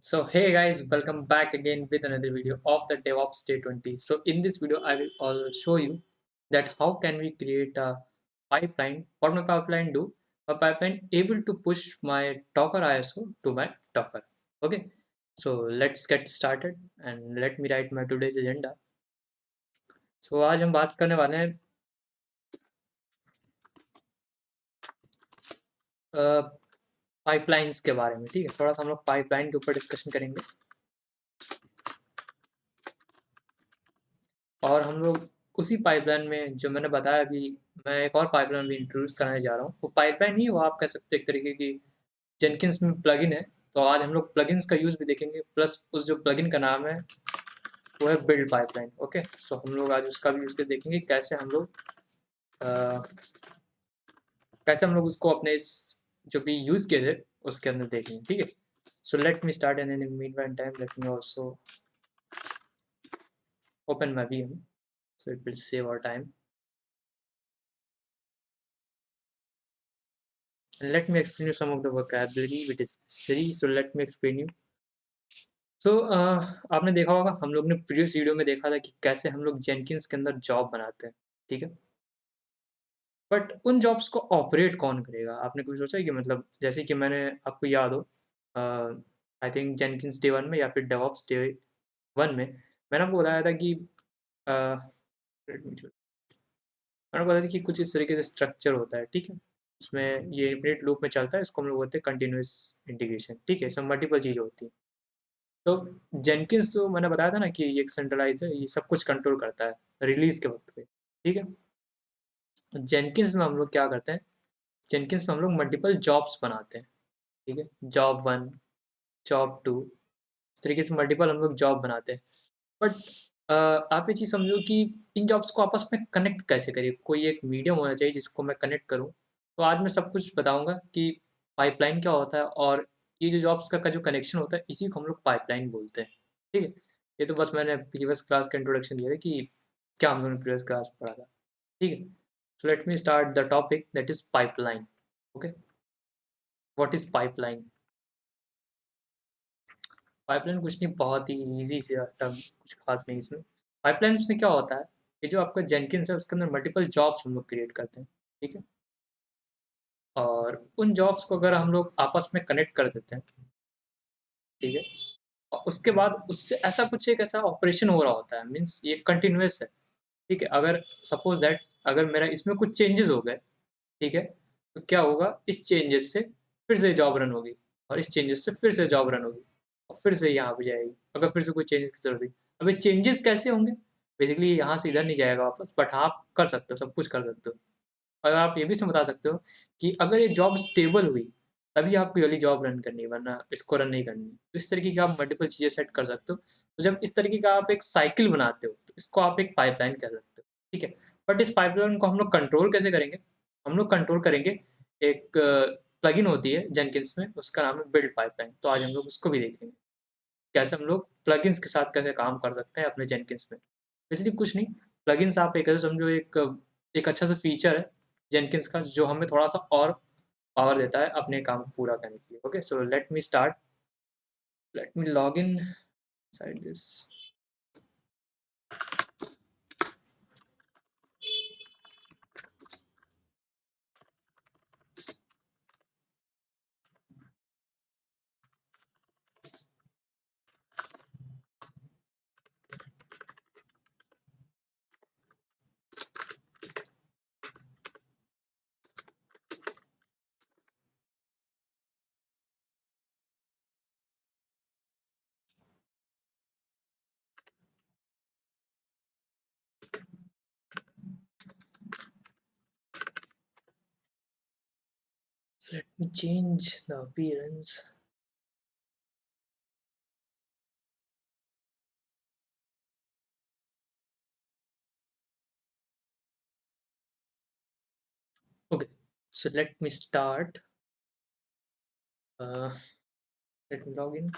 So hey guys, welcome back again with another video of the DevOps Day 20. So in this video, I will also show you that how can we create a pipeline. What my pipeline do? My pipeline able to push my Docker ISO to my Docker. Okay, so let's get started and let me write my today's agenda. So आज हम बात करने वाले हैं pipelines के बारे में। ठीक है, थोड़ा सा हम लोग पाइपलाइन के ऊपर डिस्कशन करेंगे और हम लोग उसी पाइपलाइन में जो मैंने बताया अभी, मैं एक और पाइपलाइन भी इंट्रोड्यूस कराने जा रहा हूँ। वो पाइपलाइन ही वो आप कह सकते हैं एक तरीके की जेनकिंस में प्लगइन है। तो आज हम लोग प्लगइन्स का यूज़ भी देखेंगे, प्लस उस जो प्लगइन का नाम है वो है बिल्ड पाइपलाइन। ओके, सो हम लोग आज उसका भी यूज़ करके देखेंगे अ, कैसे हम लोग उसको अपने इस जो भी यूज़ किए थे उसके अंदर देखेंगे। ठीक है, सो let me start and in mean time let me also open my VM so it will save our time. And let me explain you some of the vocabulary which is necessary. So let me explain you. So आपने देखा होगा, हम लोग ने previous video में देखा था कि कैसे हम लोग जेनकिंस के अंदर जॉब बनाते हैं। ठीक है, बट उन जॉब्स को ऑपरेट कौन करेगा? आपने कभी सोचा है कि मतलब जैसे कि मैंने आपको याद हो, आई थिंक जेनकिंस डे 1 में या फिर डेवऑप्स डे 1 में मैंने आपको बताया था कि मैंने बताया था कि कुछ इस तरीके से स्ट्रक्चर होता है। ठीक है, उसमें ये इनफिनिट लूप में चलता है, इसको हम लोग बोलते हैं कंटिन्यूस इंटीग्रेशन। ठीक है, इसमें मल्टीपल चीज़ें होती हैं। तो जेनकिंस जो मैंने बताया था ना कि ये एक सेंट्रलाइज है, ये सब कुछ कंट्रोल करता है रिलीज के वक्त पे। ठीक है, जेनकिंस में हम लोग क्या करते हैं, जेनकिंस में हम लोग मल्टीपल जॉब्स बनाते हैं। ठीक है, जॉब 1, जॉब 2, इस तरीके से मल्टीपल हम लोग जॉब बनाते हैं। बट आप ये चीज़ समझो कि इन जॉब्स को आपस में कनेक्ट कैसे करें, कोई एक मीडियम होना चाहिए जिसको मैं कनेक्ट करूँ। तो आज मैं सब कुछ बताऊँगा कि पाइपलाइन क्या होता है और ये जो जॉब्स का जो कनेक्शन होता है इसी को हम लोग पाइपलाइन बोलते हैं। ठीक है, ये तो बस मैंने प्रीवियस क्लास का इंट्रोडक्शन दिया था कि क्या हम लोगों ने प्रीवियस क्लास पढ़ा था। ठीक है, सो let me start the topic that is pipeline. Okay, what is pipeline? Pipeline कुछ नहीं, बहुत ही ईज़ी से टर्म, कुछ खास नहीं इसमें। पाइपलाइन से क्या होता है, ये जो आपका जेनकिंस है उसके अंदर मल्टीपल जॉब्स हम लोग क्रिएट करते हैं। ठीक है, और उन जॉब्स को अगर हम लोग आपस में कनेक्ट कर देते हैं, ठीक है, और उसके बाद उससे ऐसा कुछ एक ऐसा ऑपरेशन हो रहा होता है, मीन्स ये कंटिन्यूअस है। ठीक है, अगर सपोज दैट अगर मेरा इसमें कुछ चेंजेस हो गए, ठीक है, तो क्या होगा, इस चेंजेस से फिर से जॉब रन होगी और इस चेंजेस से फिर से जॉब रन होगी और फिर से यहाँ पे जाएगी अगर फिर से कोई चेंजेस की जरूरत हुई। अब ये चेंजेस कैसे होंगे? बेसिकली यहाँ से इधर नहीं जाएगा वापस, बट हाँ आप कर सकते हो, सब कुछ कर सकते हो। और आप ये भी इसमें बता सकते हो कि अगर ये जॉब स्टेबल हुई तभी आपको ये वाली जॉब रन करनी है, वरना इसको रन नहीं करनी। तो इस तरीके की आप मल्टीपल चीज़ें सेट कर सकते हो। तो जब इस तरीके का आप एक साइकिल बनाते हो तो इसको आप एक पाइपलाइन कह सकते हो। ठीक है, बट इस पाइपलाइन को हम लोग कंट्रोल कैसे करेंगे? हम लोग कंट्रोल करेंगे, एक प्लगइन होती है जेनकिंस में, उसका नाम है बिल्ड पाइपलाइन। तो आज हम लोग उसको भी देखेंगे, कैसे हम लोग प्लगइन्स के साथ कैसे काम कर सकते हैं अपने जेनकिंस में। बेसिकली कुछ नहीं, प्लगइन्स आप एक ऐसे समझो, एक अच्छा सा फीचर है जेनकिंस का जो हमें थोड़ा-सा और पावर देता है अपने काम को पूरा करने के लिए। Okay, so let me start, let me log in side this. So let me change the appearance. Okay, so let me start. Uh, Let me log in.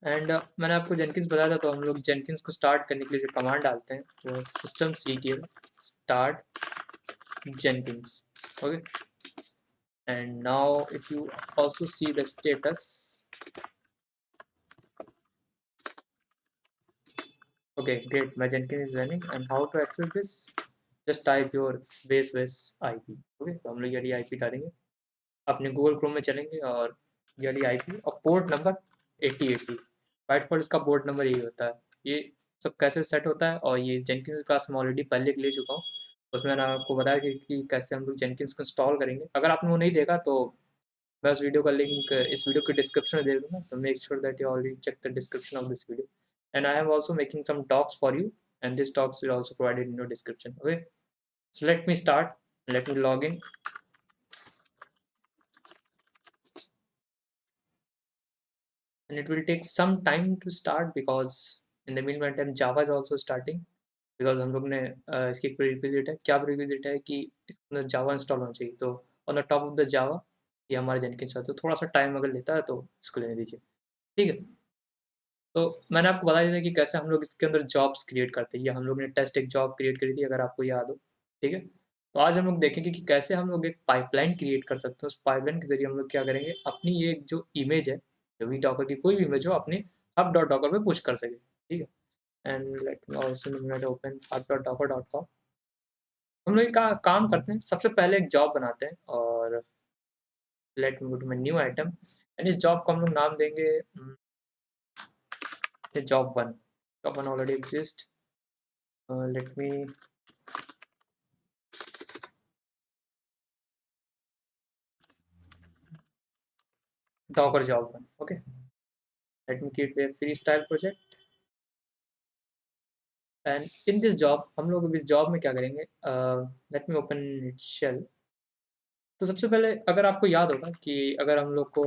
And मैंने आपको जेनकिंस बताया था, तो हम लोग जेनकिंस को स्टार्ट करने के लिए जो कमांड डालते हैं वो है systemctl start jenkins. Okay, and now if you also see the status, okay great, my Jenkins is running. And how to access this, just type your base IP। Okay, तो हम लोग ये IP डालेंगे, अपने गूगल क्रोम में चलेंगे और ये IP और पोर्ट नंबर 8080 बाय डिफॉल्ट इसका पोर्ट नंबर यही होता है। ये सब कैसे सेट होता है, और ये जेनकिंस क्लास में ऑलरेडी पहले ले चुका हूँ, उसमें मैंने आपको बताया कि कैसे हम लोग जेनकिंस को इंस्टॉल करेंगे। अगर आपने वो नहीं देखा तो मैं उस वीडियो का लिंक इस वीडियो के डिस्क्रिप्शन में दे दूंगा, तो make sure that you already check the description of this video, and I am also making some talks for you, and this talks will also provided in your description. Okay, so let me start, let me log in, and it will take some time to start because in the meantime Java is also starting, because हम लोग ने इसकी एक prerequisite है, क्या prerequisite है कि इसके अंदर जावा इंस्टॉल होना चाहिए, तो on the top of the Java ये हमारे जेनकिंस है, तो थोड़ा सा टाइम अगर लेता है तो इसको लेने दीजिए, ठीक है। तो मैंने आपको बता दिया था कि कैसे हम लोग इसके अंदर जॉब्स क्रिएट करते हैं, ये हम लोग ने टेस्ट एक जॉब क्रिएट करी थी, अगर आपको याद हो, ठीक है। तो आज हम लोग देखेंगे कि कैसे हम लोग एक पाइपलाइन क्रिएट कर सकते हैं, उस पाइपलाइन के जरिए हम लोग क्या करेंगे, अपनी ये जो इमेज है, जो भी डॉकर की कोई भी इमेज हो, अपनी हब डॉट डॉकर पे पुश कर सके, ठीक है। And let me also open hub dot Docker dot com. हम लोग का काम करते हैं, सबसे पहले एक जॉब बनाते हैं, और let me go to my new item, and इस जॉब को हम लोग नाम देंगे job one. Job one already exist, let me docker job one, okay, let me create a freestyle project, and in this job हम लोग इस job में क्या करेंगे, let me open it shell। तो सबसे पहले अगर आपको याद होगा कि अगर हम लोग को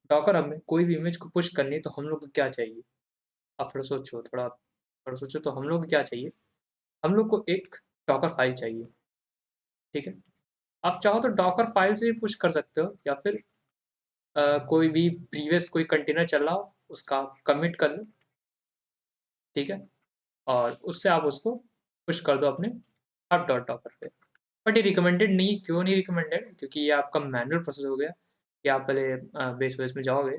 डॉकर हब में कोई भी इमेज को पुश करनी है तो हम लोग को क्या चाहिए, आप थोड़ा सोचो तो हम लोग को क्या चाहिए, हम लोग को एक डॉकर फाइल चाहिए, ठीक है। आप चाहो तो डॉकर फाइल से भी पुश कर सकते हो, या फिर कोई भी प्रीवियस कोई कंटेनर चल रहा हो उसका कमिट कर लो, ठीक है, और उससे आप उसको पुश कर दो अपने हब डॉट डॉकर पे। बट ये रिकमेंडेड नहीं, क्यों नहीं रिकमेंडेड, क्योंकि ये आपका मैनुअल प्रोसेस हो गया कि आप पहले बेस में जाओगे,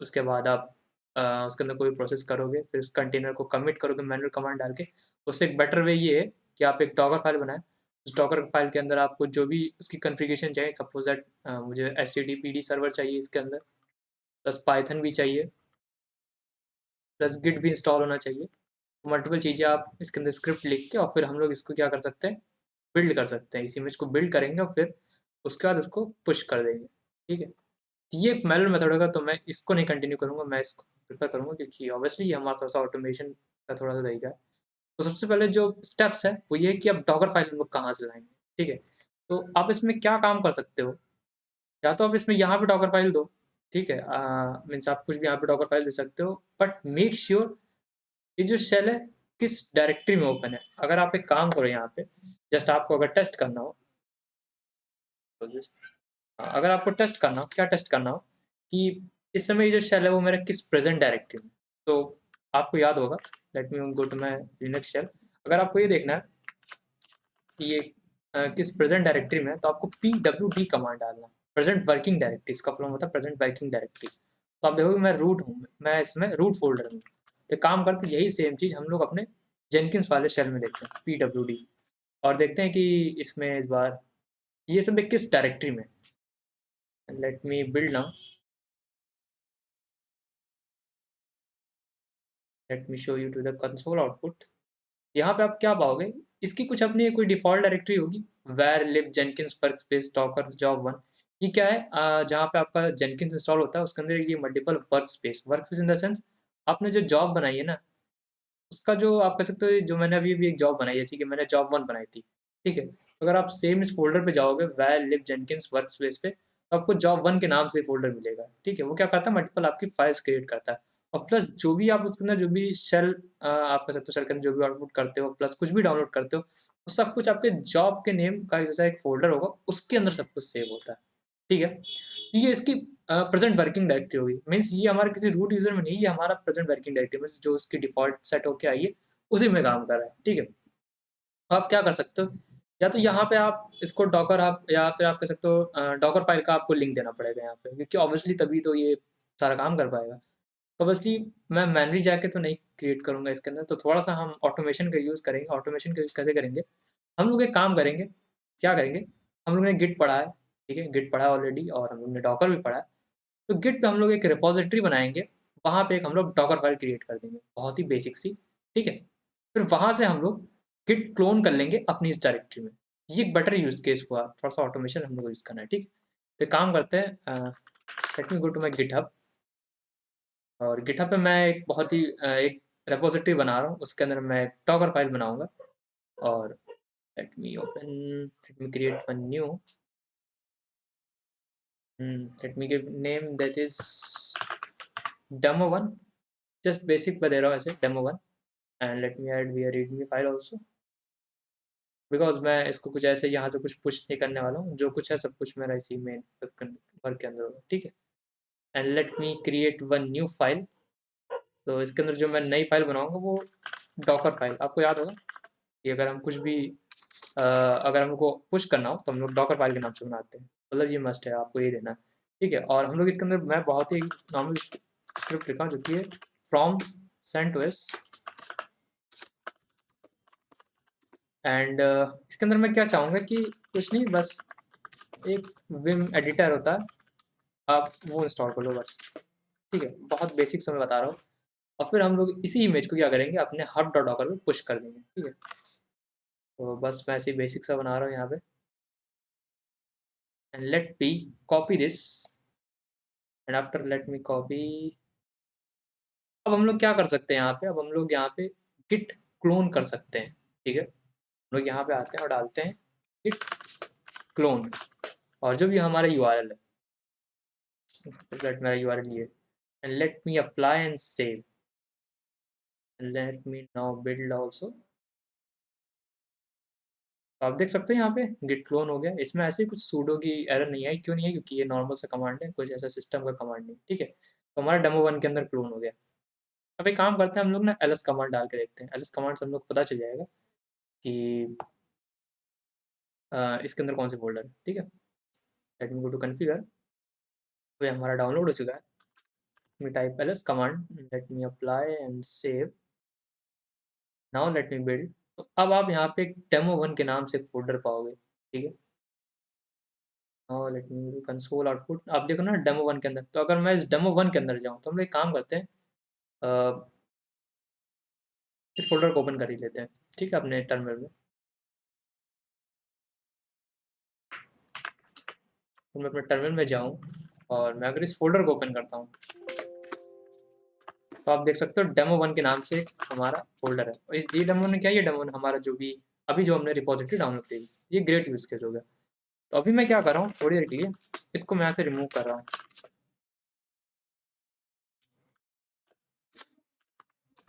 उसके बाद आप उसके अंदर कोई प्रोसेस करोगे, फिर उस कंटेनर को कमिट करोगे मैनुअल कमांड डाल के। उससे एक बेटर वे ये है कि आप एक डॉकर फाइल बनाएं, उस डॉकर फाइल के अंदर आपको जो भी उसकी कन्फिगरेशन चाहिए, सपोज दैट मुझे HTTPD सर्वर चाहिए इसके अंदर, प्लस पाइथन भी चाहिए, प्लस गिट भी इंस्टॉल होना चाहिए। मल्टीपल चीज़ें आप इसके अंदर स्क्रिप्ट लिख के, और फिर हम लोग इसको क्या कर सकते हैं, बिल्ड कर सकते हैं, इस इमेज को बिल्ड करेंगे और फिर उसके बाद उसको पुश कर देंगे, ठीक है। तो ये एक मैनुअल मेथड होगा, तो मैं इसको नहीं कंटिन्यू करूँगा, मैं इसको प्रेफर करूँगा, क्योंकि ऑब्वियसली ये हमारा थोड़ा सा ऑटोमेशन का थोड़ा सा तरीका है। तो सबसे पहले जो स्टेप्स है वो ये है कि आप डॉकर फाइल हम लोग कहाँ से लाएंगे, ठीक है। तो आप इसमें क्या काम कर सकते हो, या तो आप इसमें यहाँ पे डॉकर फाइल दो, ठीक है, मीन्स आप कुछ भी यहाँ पे डॉकर फाइल दे सकते हो, बट मेक श्योर ये जो शेल है किस डायरेक्टरी में ओपन है। अगर आप एक काम करो यहाँ पे, जस्ट आपको अगर टेस्ट करना हो, तो अगर आपको टेस्ट करना हो, क्या टेस्ट करना हो कि इस समय ये जो शेल है वो मेरा किस प्रेजेंट डायरेक्टरी में, तो आपको याद होगा, let me go to my Linux shell. अगर आपको ये देखना है कि ये किस प्रेजेंट डायरेक्टरी में है, तो आपको pwd कमांड डालना, प्रेजेंट वर्किंग डायरेक्टरी, इसका फुल होता है प्रेजेंट वर्किंग डायरेक्टरी। तो आप देखोगे मैं रूट हूँ, मैं इसमें रूट फोल्डर में, तो काम करते यही सेम चीज़ हम लोग अपने जेनकिंस वाले शेल में देखते हैं, pwd, और देखते हैं कि इसमें इस बार ये सब किस डायरेक्टरी में। Let me build now, let me show you to the console output. यहाँ पे आप क्या पाओगे, इसकी कुछ अपनी कोई डिफॉल्ट डायरेक्टरी होगी, where lib jenkins workspace docker job one। ये क्या है, जहाँ पे आपका जेनकिंस इंस्टॉल होता है उसके अंदर ये multiple workspace in the sense, आपने जो जॉब बनाई है ना, उसका जो आप कह सकते हो, जो मैंने अभी भी एक जॉब बनाई है, जैसे कि मैंने जॉब वन बनाई थी, ठीक है। तो अगर आप सेम इस फोल्डर पे जाओगे where lib jenkins workspace पे, तो आपको जॉब वन के नाम से फोल्डर मिलेगा, ठीक है। वो क्या करता है, मल्टीपल आपकी फाइल्स क्रिएट करता है, और प्लस जो भी आप उसके अंदर जो भी शेल आप कह सकते हो, शेल के अंदर जो भी आउटपुट करते हो, प्लस कुछ भी डाउनलोड करते हो, वो सब कुछ आपके जॉब के नेम का जैसा एक फोल्डर होगा, उसके अंदर सब कुछ सेव होता है, ठीक है। तो ये इसकी प्रेजेंट वर्किंग डायरेक्टरी होगी, मीन्स ये हमारे किसी रूट यूजर में नहीं, ये हमारा प्रेजेंट वर्किंग डायरेक्टरी में जो उसकी डिफॉल्ट सेट होके आई है उसी में काम कर रहा है, ठीक है। तो आप क्या कर सकते हो, या तो यहाँ पे आप इसको डॉकर आप या फिर आप कह सकते हो डॉकर फाइल का आपको लिंक देना पड़ेगा यहाँ पे, क्योंकि ऑब्वियसली तभी तो ये सारा काम कर पाएगा। तो ऑब्वियसली मैं मैनुअली जाके तो नहीं क्रिएट करूँगा इसके अंदर, तो थोड़ा सा हम ऑटोमेशन का यूज़ करेंगे। ऑटोमेशन का यूज़ कैसे करेंगे, हम लोग एक काम करेंगे, क्या करेंगे, हम लोग ने गिट पढ़ा है, ठीक है, गिट पढ़ा है ऑलरेडी, और हम लोग ने डॉकर भी पढ़ा है। तो गिट पे हम लोग एक रिपॉजिटरी बनाएंगे, वहाँ पे एक हम लोग डॉकर फाइल क्रिएट कर देंगे, बहुत ही बेसिक सी, ठीक है। फिर वहाँ से हम लोग गिट क्लोन कर लेंगे अपनी इस डायरेक्टरी में। ये एक बेटर यूज़ केस हुआ, थोड़ा सा ऑटोमेशन हम लोग को यूज़ करना है, ठीक है। तो एक काम करते हैं, let me go to my GitHub, और गिटहब पे मैं एक बहुत ही एक रिपॉजिटरी बना रहा हूँ, उसके अंदर मैं डॉकर फाइल बनाऊंगा। और let me create one new, let me give name that is demo1, just basic पे दे रहा हूँ ऐसे demo1, and let me add we readme file also, because मैं इसको कुछ ऐसे यहाँ से कुछ पुश नहीं करने वाला हूँ, जो कुछ है सब कुछ मेरा इसी मेन वर्क के अंदर होगा, ठीक है। And let me create one new file, तो इसके अंदर जो मैं नई फाइल बनाऊंगा वो डॉकर फाइल, आपको याद होगा कि अगर हम कुछ भी अगर हमको पुश करना हो तो हम लोग डॉकर फाइल के नाम से बनाते हैं, मतलब ये मस्ट है, आपको ये देना है, ठीक है। और हम लोग इसके अंदर मैं बहुत ही नॉर्मल स्क्रिप्ट लिखा हूँ जो कि है फ्रॉम CentOS, एंड इसके अंदर मैं क्या चाहूँगा कि कुछ नहीं, बस एक विम एडिटर होता है, आप वो इंस्टॉल कर लो बस, ठीक है। बहुत बेसिक से मैं बता रहा हूँ। और फिर हम लोग इसी इमेज को क्या करेंगे, अपने हब डॉट डॉकर में पुश कर देंगे, ठीक है। तो बस मैं ऐसे बेसिक सा बना रहा हूँ यहाँ पे, and let me copy this, and after late me copy. अब हम लोग क्या कर सकते हैं यहाँ पे, अब हम लोग यहाँ पे गिट क्लोन कर सकते हैं, ठीक है। हम लोग यहाँ पे आते हैं और डालते हैं गिट क्लोन, और जो भी हमारा URL है, लेट मेरा URL ये, and let me apply and save, and let me now build also. तो आप देख सकते हैं यहाँ पे गिट क्लोन हो गया, इसमें ऐसे कुछ सूडो की एरर नहीं आई, क्यों नहीं है, क्योंकि ये नॉर्मल सा कमांड है, कुछ ऐसा सिस्टम का कमांड नहीं, ठीक है। तो हमारा demo1 के अंदर क्लोन हो गया। अब एक काम करते हैं, हम लोग ना ls कमांड डाल के देखते हैं, ls कमांड से हम लोग को पता चल जाएगा कि इसके अंदर कौन से फोल्डर है, ठीक है। Let me go to configure, तो ये हमारा डाउनलोड हो चुका है। Me type ls command, let me apply and save, now let me build. तो अब आप यहाँ पे demo1 के नाम से एक फोल्डर पाओगे, ठीक है। नाउ लेट मी कंसोल आउटपुट, आप देखो ना demo1 के अंदर, तो अगर मैं इस demo1 के अंदर जाऊँ तो हम लोग एक काम करते हैं, इस फोल्डर को ओपन कर ही लेते हैं, ठीक है, अपने टर्मिनल में। तो मैं अपने टर्मिनल में जाऊँ और मैं अगर इस फोल्डर को ओपन करता हूँ, तो आप देख सकते हो demo1 के नाम से हमारा फोल्डर है। और इस demo ने क्या, ये demo हमारा जो भी अभी जो हमने रिपोजिटरी डाउनलोड की, ये ग्रेट यूज़ केस हो गया। तो अभी मैं क्या कर रहा हूँ, थोड़ी देर के लिए इसको मैं यहाँ से रिमूव कर रहा हूँ,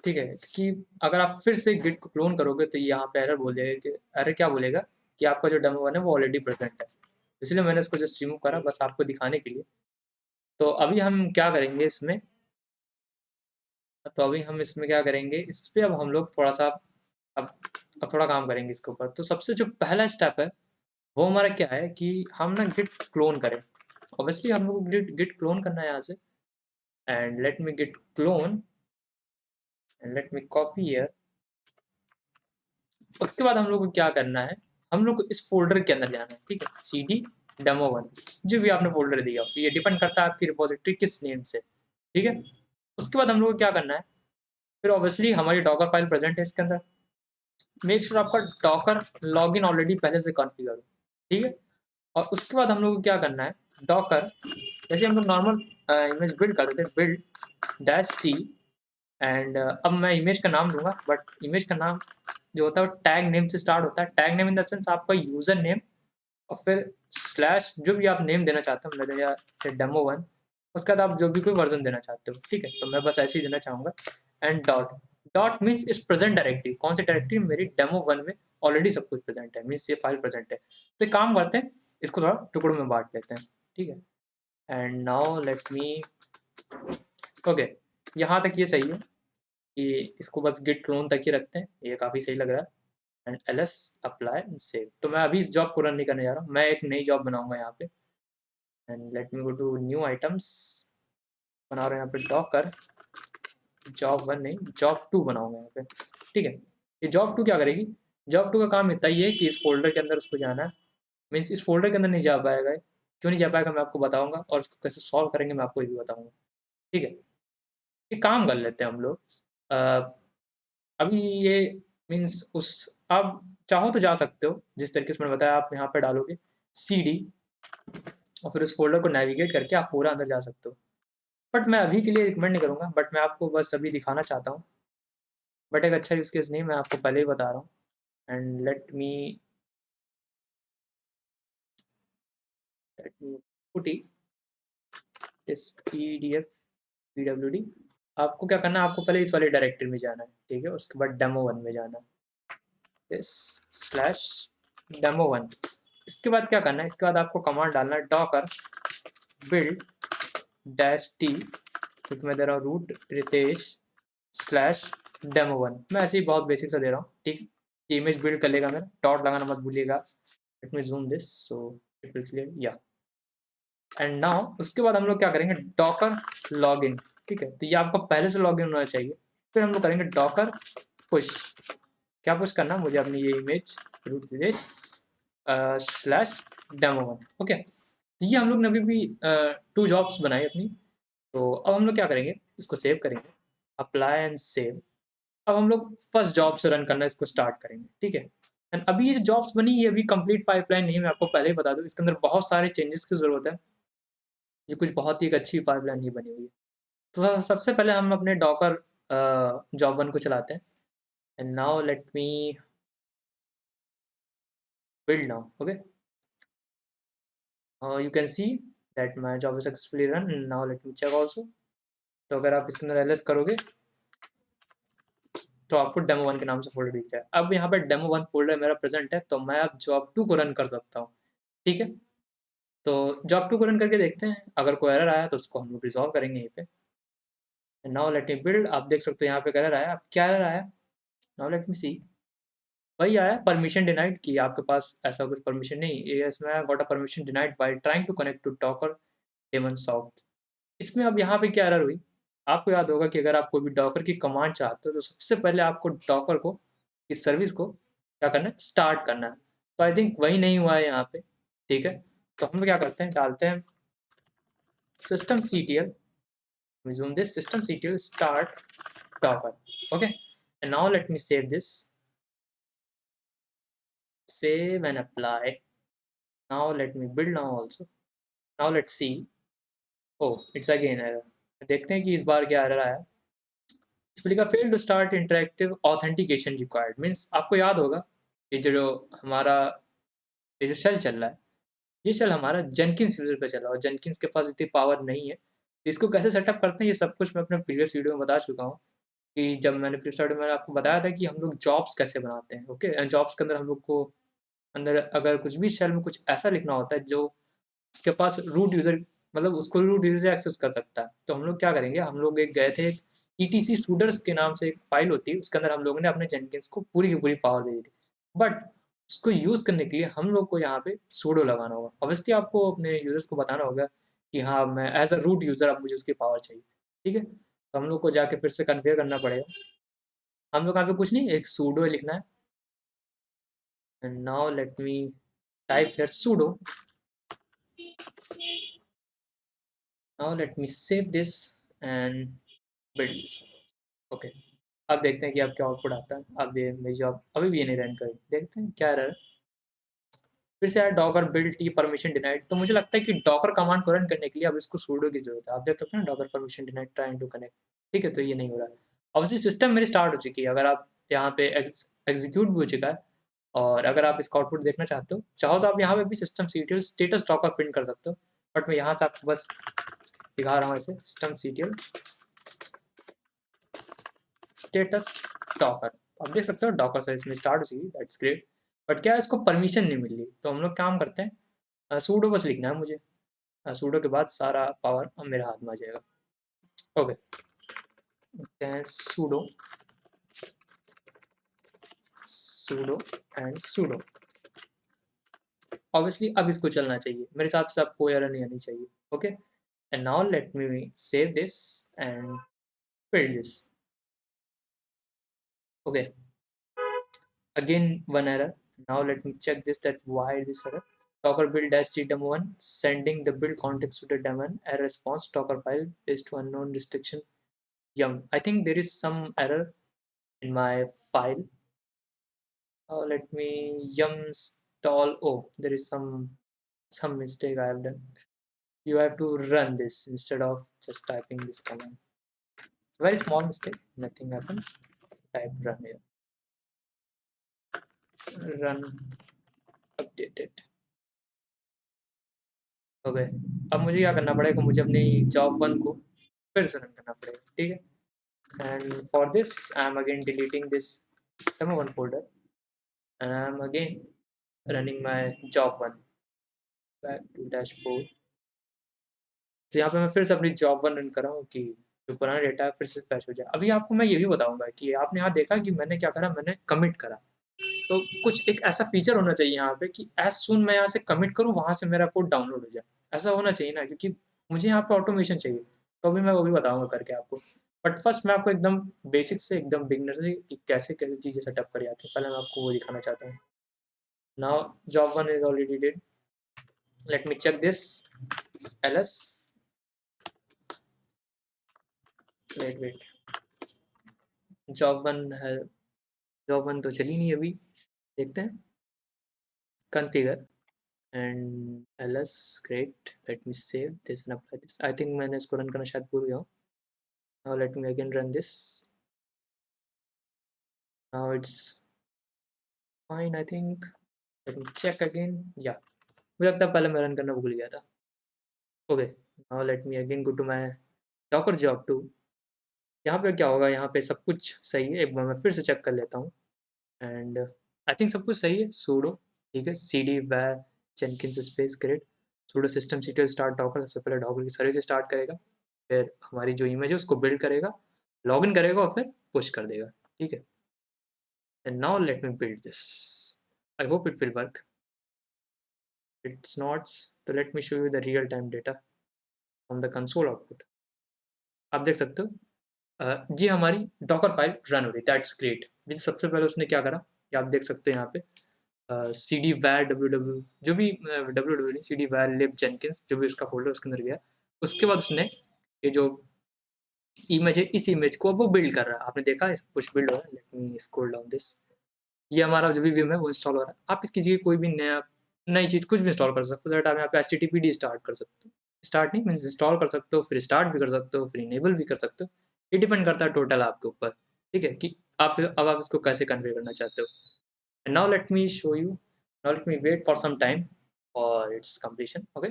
ठीक है। कि अगर आप फिर से गिट को क्लोन करोगे तो ये यहाँ पे एरर बोल देगा, कि एरर क्या बोलेगा कि आपका जो demo1 है वो ऑलरेडी प्रेजेंट है, इसलिए मैंने इसको जस्ट रिमूव करा, बस आपको दिखाने के लिए। तो अभी हम क्या करेंगे इसमें, तो अभी हम इसमें क्या करेंगे, इस पे अब हम लोग थोड़ा सा अब अब थोड़ा काम करेंगे इसके ऊपर। तो सबसे जो पहला स्टेप है वो हमारा क्या है कि हम ना गिट क्लोन करें। ऑब्वियसली हम लोग को गिट गिट क्लोन करना है यहाँ से, and let me git clone and let me copy here. उसके बाद हम लोग को क्या करना है, हम लोग को इस फोल्डर के अंदर जाना है, ठीक है, cd demo1, जो भी आपने फोल्डर दिया हो, ये डिपेंड करता है आपकी रिपोजिटरी किस नेम से, ठीक है। उसके बाद हम लोग को क्या करना है, फिर ऑब्वियसली हमारी डॉकर फाइल प्रेजेंट है इसके अंदर, मेक श्योर आपका डॉकर लॉगिन ऑलरेडी पहले से कॉन्फ़िगर हो, ठीक है। और उसके बाद हम लोग को क्या करना है, डॉकर जैसे हम लोग नॉर्मल इमेज बिल्ड कर देते हैं, बिल्ड डैश टी, एंड अब मैं इमेज का नाम दूंगा, बट इमेज का नाम जो होता है वो टैग नेम से स्टार्ट होता है। Tag name in the sense आपका यूजर नेम, और फिर स्लैश जो भी आप नेम देना चाहते हो, मतलब जैसे demo1, उसके बाद आप जो भी कोई वर्जन देना चाहते हो, ठीक है। तो मैं बस ऐसे ही देना चाहूँगा, एंड डॉट, डॉट मीन्स इस प्रेजेंट डायरेक्टरी, कौन सी डायरेक्टरी, मेरी demo1 में ऑलरेडी सब कुछ प्रेजेंट है, मीन्स ये फाइल प्रेजेंट है। तो एक काम करते हैं, इसको थोड़ा टुकड़ों में बांट लेते हैं, ठीक है। And now let me, okay, यहाँ तक ये सही है कि इसको बस गिट क्लोन तक ही रखते हैं, ये काफ़ी सही लग रहा है। And ls apply and save. तो मैं अभी इस जॉब को रन नहीं करने जा रहा हूँ, मैं एक नई जॉब बनाऊंगा यहाँ पे। And let me go to new items, बना रहे हैं यहाँ पे डॉकर जॉब 1 नहीं जॉब 2 बनाऊंगा यहाँ पे। ठीक है, ये जॉब 2 क्या करेगी? जॉब 2 का काम इतना ही है कि इस फोल्डर के अंदर उसको जाना है। मीन्स इस फोल्डर के अंदर नहीं जा पाएगा, क्यों नहीं जा पाएगा मैं आपको बताऊंगा, और इसको कैसे सॉल्व करेंगे मैं आपको ये भी बताऊंगा। ठीक है, एक काम कर लेते हैं हम लोग। अभी ये मीन्स उस, आप चाहो तो जा सकते हो जिस तरीके से मैंने बताया, आप यहाँ पे डालोगे cd और फिर उस फोल्डर को नेविगेट करके आप पूरा अंदर जा सकते हो। बट मैं अभी के लिए रिकमेंड नहीं करूँगा, बट मैं आपको बस अभी दिखाना चाहता हूँ। बट एक अच्छा यूज़ केस नहीं, मैं आपको पहले ही बता रहा हूँ। एंड लेट मी पुट इस pdf pwd। आपको क्या करना है, आपको पहले इस वाली डायरेक्टरी में जाना है, ठीक है, उसके बाद demo1 में जाना है, दिस स्लैश demo1। इसके बाद क्या करना है, इसके बाद आपको कमांड डालना है डॉकर बिल्ड डैश टी, क्योंकि मैं दे रहा हूँ रूट रितेश स्लैश demo1। मैं ऐसे ही बहुत बेसिक सा दे रहा हूँ, ठीक। ये इमेज बिल्ड कर लेगा मेरा, डॉट लगाना मत भूलिएगा। Let me zoom this so it will clear, या। एंड नाउ उसके बाद हम लोग क्या करेंगे, डॉकर लॉगिन। ठीक है, तो ये आपको पहले से लॉगिन होना चाहिए। फिर हम लोग करेंगे डॉकर पुश। क्या पुश करना, मुझे अपनी ये image root Ritesh slash demo1। Okay, ये हम लोग ने अभी भी 2 जॉब्स बनाई अपनी। तो अब हम लोग क्या करेंगे, इसको सेव करेंगे, अप्लाई एंड सेव। अब हम लोग फर्स्ट जॉब से रन करना इसको स्टार्ट करेंगे। ठीक है, एंड अभी ये जो जॉब्स बनी ये अभी कंप्लीट पाइपलाइन नहीं है, मैं आपको पहले ही बता दूं, इसके अंदर बहुत सारे चेंजेस की जरूरत है। ये कुछ बहुत ही एक अच्छी पाइपलाइन नहीं बनी हुई है। तो सबसे पहले हम अपने डॉकर जॉब 1 को चलाते हैं। And now let me build now. Okay, you can see that my job is successfully run. Now let me check also. तो अगर आप इसके अंदर ls करोगे तो आपको demo1 के नाम से फोल्डर दिख जाए। अब यहाँ पे demo1 फोल्डर मेरा प्रेजेंट है, तो मैं अब जॉब 2 को रन कर सकता हूँ। ठीक है, तो जॉब 2 को रन करके देखते हैं, अगर कोई एरर आया तो उसको हम लोग रिजॉल्व करेंगे यहीं पे। Now let me build. आप देख सकते हो यहाँ पे एरर आया। अब क्या एरर आया, नाउ लेट मी सी। वही आया परमिशन डिनाइड, कि आपके पास ऐसा कुछ परमिशन नहीं, ये इसमें got a permission denied by trying to connect to Docker daemon soft. इसमें अब यहाँ पे क्या एरर हुई, आपको याद होगा कि अगर आप कोई भी डॉकर की कमांड चाहते हो तो सबसे पहले आपको डॉकर को, इस सर्विस को क्या करना है, स्टार्ट करना है। तो आई थिंक वही नहीं हुआ है यहाँ पे। ठीक है, तो हम लोग क्या करते हैं, डालते हैं system ctl, resume this system ctl start docker। Okay, and now let me save this, save and apply। now let me build now also। now let's see, oh it's again error। देखते हैं कि इस बार क्या error आया। इसका fail to start interactive authentication required. Means आपको याद होगा ये जो हमारा ये जो शेल चल रहा है, ये शेल हमारा जेनकिंस यूजर पे चल रहा है और जेनकिंस के पास इतनी पावर नहीं है। तो इसको कैसे सेटअप करते हैं ये सब कुछ मैं अपने प्रीवियस वीडियो में बता चुका हूँ, कि जब मैंने प्रीवियस वीडियो में आपको बताया था कि हम लोग जॉब्स कैसे बनाते हैं। ओके, जॉब्स के अंदर हम लोग को अंदर अगर कुछ भी शेल में कुछ ऐसा लिखना होता है जो उसके पास रूट यूज़र, मतलब उसको रूट यूज़र एक्सेस कर सकता है, तो हम लोग क्या करेंगे, हम लोग एक गए थे ETC सूडर्स के नाम से एक फाइल होती है, उसके अंदर हम लोगों ने अपने जेनकिंस को पूरी की पूरी पावर दे दी थी। बट उसको यूज़ करने के लिए हम लोग को यहाँ पे सूडो लगाना होगा। ऑब्वियसली आपको अपने यूज़र्स को बताना होगा कि हाँ मैं एज अ रूट यूज़र अब मुझे उसकी पावर चाहिए। ठीक है, तो हम लोग को जाके फिर से कन्फिगर करना पड़ेगा। हम लोग यहाँ पे कुछ नहीं, एक सूडो लिखना है। And now let me type here pseudo. Now let me save this and build this. Okay, अब देखते हैं कि अब क्या आउटपुट आता है। अब ये मेरी जॉब अभी भी ये नहीं रन करी, देखते हैं क्या एरर। फिर से यार Docker build T permission denied. तो मुझे लगता है कि डॉकर कमांड को रन करने के लिए अब इसको सूडो की जरूरत है। आप देख सकते हैं Docker permission denied trying to connect. ठीक है, तो ये नहीं हो रहा है। ऑब्वियसली सिस्टम मेरी स्टार्ट हो चुकी है, अगर आप यहाँ पे एग्जीक्यूट भी हो चुका है। और अगर आप इसका आउटपुट देखना चाहते हो, चाहो तो आप यहाँ पे भी system CTL status Docker print कर सकते हो। बट मैं यहाँ से आपको बस दिखा रहा हूँ ऐसे, सिस्टम सीटीएल स्टेटस डॉकर। आप देख सकते हो डॉकर से इसमें स्टार्ट हो चुकी है, दैट्स ग्रेट। बट क्या है, इसको परमिशन नहीं मिल रही। तो हम लोग काम करते हैं, सूडो बस लिखना है मुझे। सूडो के बाद सारा पावर अब मेरे हाथ में आ जाएगा। ओके, लिखते हैं pseudo sudo and sudo। Obviously अब इसको चलना चाहिए, मेरे हिसाब से अब कोई एरर नहीं आनी चाहिए। Okay, and now let me save this and build this। Okay, again one error। Now let me check this, that why this error। Docker build dash t demo1 sending the build context to the daemon error response docker file is to unknown restriction yum। I think there is some error in my file। Let me yum install, oh there is some mistake I have done। You have to run this instead of just typing this command। It's a very small mistake, nothing happens। Type run here, run updated। Okay, अब मुझे क्या करना पड़ेगा, मुझे अपनी job one को फिर से रन करना पड़ेगा। ठीक है, and for this I am again deleting this demo one folder and I am again running my job one back to dashboard. तो यहाँ पे मैं फिर से अपनी जॉब वन रन कर रहा हूँ कि जो पुराना डेटा है फिर से फैच हो जाए। अभी आपको मैं ये भी बताऊंगा कि आपने यहाँ देखा कि मैंने क्या करा, मैंने कमिट करा। तो कुछ एक ऐसा फीचर होना चाहिए यहाँ पे कि एज सुन मैं यहाँ से कमिट करूँ वहाँ से मेरा कोड डाउनलोड हो जाए, ऐसा होना चाहिए ना, क्योंकि मुझे यहाँ पे ऑटोमेशन चाहिए। तो अभी मैं वो भी बताऊंगा करके आपको, बट फर्स्ट मैं आपको एकदम बेसिक से एकदम बिगनर से कि कैसे कैसे चीज़ें सेटअप करी जाती है, पहले मैं आपको वो दिखाना चाहता हूँ। Now job one is already dead. Let me check this ls। Wait, job one है, जॉब वन तो चली नहीं अभी, देखते हैं। Configure and ls great, let me save this and apply this। I think मैंने इसको रन करना शायद भूल गया हूँ। now let me again run this। now it's fine I think। let me check again। yeah, मुझे लगता है पहले मैं रन करना भूल गया था। okay, now let me again go to my docker job 2। यहाँ पे क्या होगा, यहाँ पे सब कुछ सही है, एक बार मैं फिर से चेक कर लेता हूँ एंड आई थिंक सब कुछ सही है। sudo ठीक है, cd var jenkins space create sudo system ctl start docker। सबसे पहले डॉकर की सर्विस स्टार्ट करेगा, फिर हमारी जो इमेज है उसको बिल्ड करेगा, लॉगिन करेगा और फिर पुश कर देगा। ठीक है, and now let me build this. I hope it will work. It's not, तो let me show you the real time data from the console output. आप देख सकते हो जी हमारी डॉकर फाइल रन हो रही, दैट्स ग्रेट। सबसे पहले उसने क्या करा, ये आप देख सकते हैं यहाँ पे सी डी वैर डब्ल्यू जो भी डब्ल्यू सी डी वैर लिब जेनकिंस जो भी उसका फोल्डर उसके अंदर गया। उसके बाद उसने ये जो इमेज है इस इमेज को अब वो बिल्ड कर रहा है, आपने देखा इस कुछ बिल्ड हो रहा है। Let me scroll down this, ये हमारा जो भी विम है वो इंस्टॉल हो रहा है। आप इसकी जगह कोई भी नई चीज़ कुछ भी इंस्टॉल कर सकते हो। दैट आप यहाँ पे HTTPD स्टार्ट कर सकते हो, स्टार्ट नहीं मीन्स इंस्टॉल कर सकते हो, फिर स्टार्ट भी कर सकते हो, फिर इनेबल भी कर सकते हो। ये डिपेंड करता है टोटल आपके ऊपर। ठीक है, कि आप अब आप इसको कैसे कन्वे करना चाहते हो। And now let me show you, now let me wait for some time for its completion. Okay,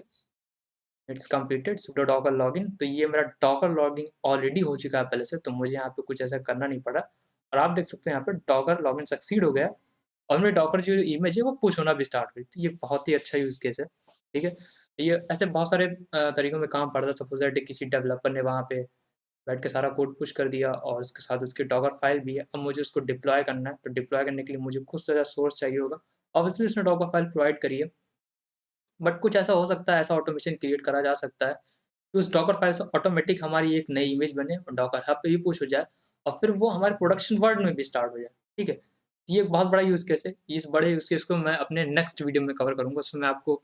it's completed sudo docker login। तो ये मेरा डॉकर लॉगिन ऑलरेडी हो चुका है पहले से, तो मुझे यहाँ पे कुछ ऐसा करना नहीं पड़ा। और आप देख सकते हैं यहाँ पे डॉकर लॉगिन सक्सीड हो गया और मेरे डॉकर जो इमेज है वो पुश होना भी स्टार्ट हुई। तो ये बहुत ही अच्छा यूज़ केस है। ठीक है, ये ऐसे बहुत सारे तरीकों में काम पड़ता है। सपोज दैट किसी डेवलपर ने वहाँ पे बैठ के सारा कोड पुश कर दिया और उसके साथ उसकी डॉकर फाइल भी है। अब मुझे उसको डिप्लॉय करना है, तो डिप्लॉय करने के लिए मुझे कुछ तरह सोर्स चाहिए होगा। ऑब्वियसली उसने डॉकर फाइल प्रोवाइड करी है, बट कुछ ऐसा हो सकता है, ऐसा ऑटोमेशन क्रिएट करा जा सकता है कि उस डॉकर फाइल से ऑटोमेटिक हमारी एक नई इमेज बने और डॉकर हब पे भी पुश हो जाए और फिर वो हमारे प्रोडक्शन वर्ल्ड में भी स्टार्ट हो जाए। ठीक है, ये एक बहुत बड़ा यूज़ केस है। इस बड़े यूज़ केस को मैं अपने नेक्स्ट वीडियो में कवर करूँगा, उसमें मैं आपको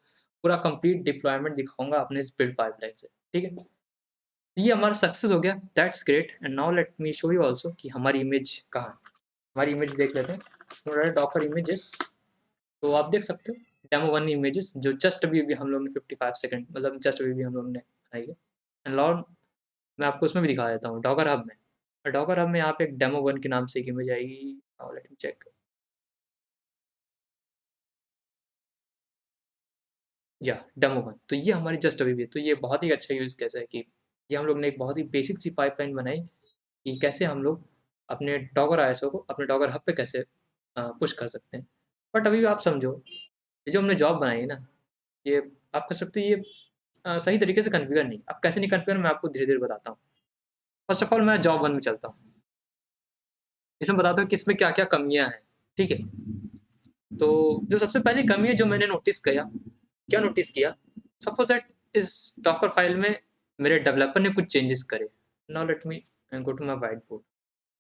पूरा कंप्लीट डिप्लॉयमेंट दिखाऊंगा अपने इस बिल्ड पाइपलाइन से। ठीक है, ये हमारा सक्सेस हो गया, that's great. And now let me show you also कि हमारी इमेज कहाँ है। हमारी इमेज देख लेते हैं, डॉकर इमेजेस। तो आप देख सकते हो डेमो वन इमेजेस जो जस्ट अभी अभी हम लोग ने 55 सेकंड मतलब जस्ट अभी भी हम लोग ने आई है। एंड लॉर्ड मैं आपको उसमें भी दिखा देता हूँ डॉकर हब में। डॉकर हब में यहाँ पे एक डेमो वन के नाम से एक इमेज आएगी। लेट मी चेक, या डेमो वन। तो ये हमारी जस्ट अभी भी, तो ये बहुत ही अच्छा यूज़ कैसे है कि ये हम लोग ने एक बहुत ही बेसिक सी पाइपलाइन बनाई कि कैसे हम लोग अपने डॉगर आईएसओ को अपने डॉगर हब पे कैसे पुश कर सकते हैं। बट अभी भी आप समझो, ये जो हमने जॉब बनाई है ना, ये आप कर सकते हो, ये सही तरीके से कॉन्फ़िगर नहीं। अब कैसे नहीं कॉन्फ़िगर मैं आपको धीरे-धीरे बताता हूँ। फर्स्ट ऑफ ऑल मैं जॉब वन में चलता हूँ। इसमें बताता हूँ कि इसमें क्या-क्या कमियाँ हैं। ठीक है। तो जो सबसे पहली कमी है जो मैंने नोटिस किया, क्या नोटिस किया, सपोज दैट इस डॉकर फाइल में मेरे डेवलपर ने कुछ चेंजेस करे। Now let me go to my white board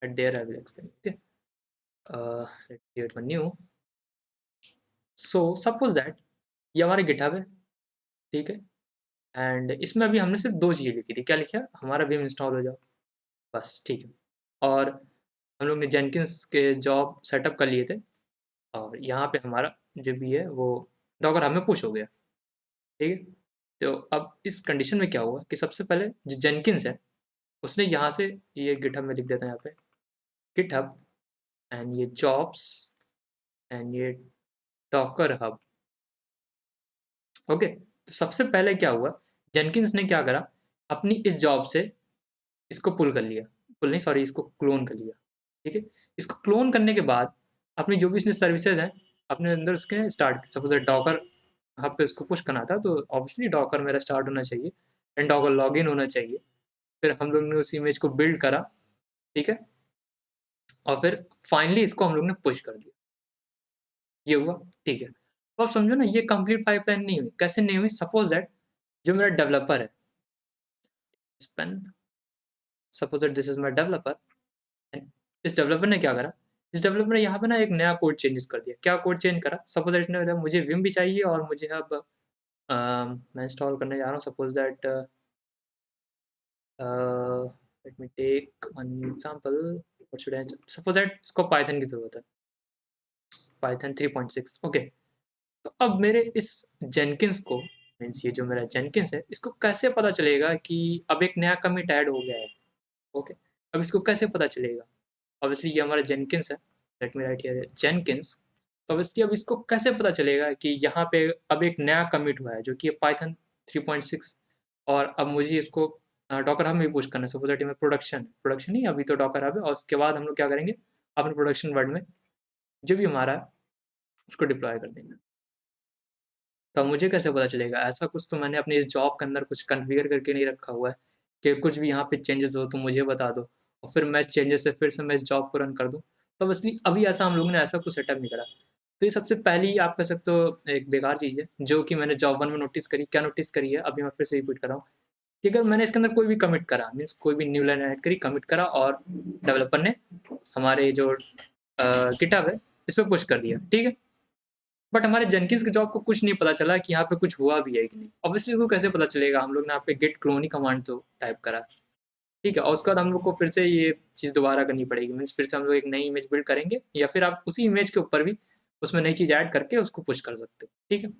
at there I will explain. Okay, let create one new. So suppose that ये हमारे गिटहब है, ठीक है, एंड इसमें अभी हमने सिर्फ दो चीज़ें लिखी थी। क्या लिखा? हमारा विम इंस्टॉल हो जाओ, बस, ठीक है। और हम लोग ने जेनकिंस के जॉब सेटअप कर लिए थे, और यहाँ पे हमारा जो भी है वो डॉकर हमें पुश हो गया, ठीक है। तो अब इस कंडीशन में क्या हुआ कि सबसे पहले जो जेनकिंस है उसने यहाँ से, ये गिटहब में लिख देता है यहाँ पे, गिटहब एंड ये जॉब्स एंड ये डॉकर हब। ओके, तो सबसे पहले क्या हुआ, जेनकिंस ने क्या करा, अपनी इस जॉब से इसको पुल कर लिया, पुल नहीं सॉरी, इसको क्लोन कर लिया, ठीक है। इसको क्लोन करने के बाद अपनी जो भी इसने सर्विसेज हैं अपने अंदर उसके स्टार्ट, सपोज डॉकर हब पे उसको पुश करना था, तो ऑब्वियसली डॉकर मेरा स्टार्ट होना चाहिए एंड डॉकर लॉगिन होना चाहिए। फिर हम लोग ने उस इमेज को बिल्ड करा, ठीक है, और फिर फाइनली इसको हम लोग ने पुश कर दिया, ये हुआ, ठीक है। तो आप समझो ना, ये कंप्लीट पाइपलाइन नहीं हुई। कैसे नहीं हुई? सपोज दैट जो मेरा डेवलपर है, pen, suppose that this is my developer, and इस डेवलपर ने क्या करा, इस डेवलपर ने यहाँ पे ना एक नया कोड चेंजेस कर दिया। क्या कोड चेंज करा? सपोज दैट ने मुझे विम भी चाहिए और मुझे अब मैं इंस्टॉल करने जा रहा हूँ, suppose that let me take one example, what should I, suppose that इसको पाइथन की जरूरत है, पाइथन 3.6। ओके, तो अब मेरे इस जेनकिंस को, मीन्स ये जो मेरा जेनकिंस है, इसको कैसे पता चलेगा कि अब एक नया कमिट ऐड हो गया है? ओके, अब इसको कैसे पता चलेगा? ऑब्वियसली ये हमारा जेनकिंस है, let me write here Jenkins. तो ऑब्वियसली अब इसको कैसे पता चलेगा कि यहाँ पे अब एक नया कमिट हुआ है जो कि पाइथन 3.6, और अब मुझे इसको डॉकर हब में भी पुश करना है। सपोज दैट में प्रोडक्शन नहीं, अभी तो डॉकर हब है, और उसके बाद हम लोग क्या करेंगे, अपने प्रोडक्शन वर्ड में जो भी हमारा है उसको डिप्लॉय कर देंगे। तो मुझे कैसे पता चलेगा? ऐसा कुछ तो मैंने अपने इस जॉब के अंदर कुछ कॉन्फ़िगर करके नहीं रखा हुआ है कि कुछ भी यहाँ पे चेंजेस हो तो मुझे बता दो और फिर मैं इस चेंजेस से फिर से मैं इस जॉब को रन कर दूँ। तो ऑब्वियसली अभी ऐसा हम लोगों ने ऐसा कुछ सेटअप नहीं करा। तो ये सबसे पहली आप कह सकते हो एक बेकार चीज़ है, जो कि मैंने जॉब 1 में नोटिस करी। क्या नोटिस करी है? अभी मैं फिर से रिपीट कर रहा हूँ कि अगर मैंने इसके अंदर कोई भी कमिट करा, मीन्स कोई भी न्यू लाइन ऐड करी, कमिट करा, और डेवलपर ने हमारे जो गिटहब है इस पे पुश कर दिया, ठीक है। बट हमारे जेनकिंस के जॉब को कुछ नहीं पता चला कि यहाँ पे कुछ हुआ भी है कि नहीं। ऑब्वियसली उसको कैसे पता चलेगा? हम लोग ने यहाँ पे गेट क्लोन ही कमांड तो टाइप करा, ठीक है, और उसके बाद हम लोग को फिर से ये चीज़ दोबारा करनी पड़ेगी। मीन्स फिर से हम लोग एक नई इमेज बिल्ड करेंगे, या फिर आप उसी इमेज के ऊपर भी उसमें नई चीज़ ऐड करके उसको पुश कर सकते हो, ठीक है।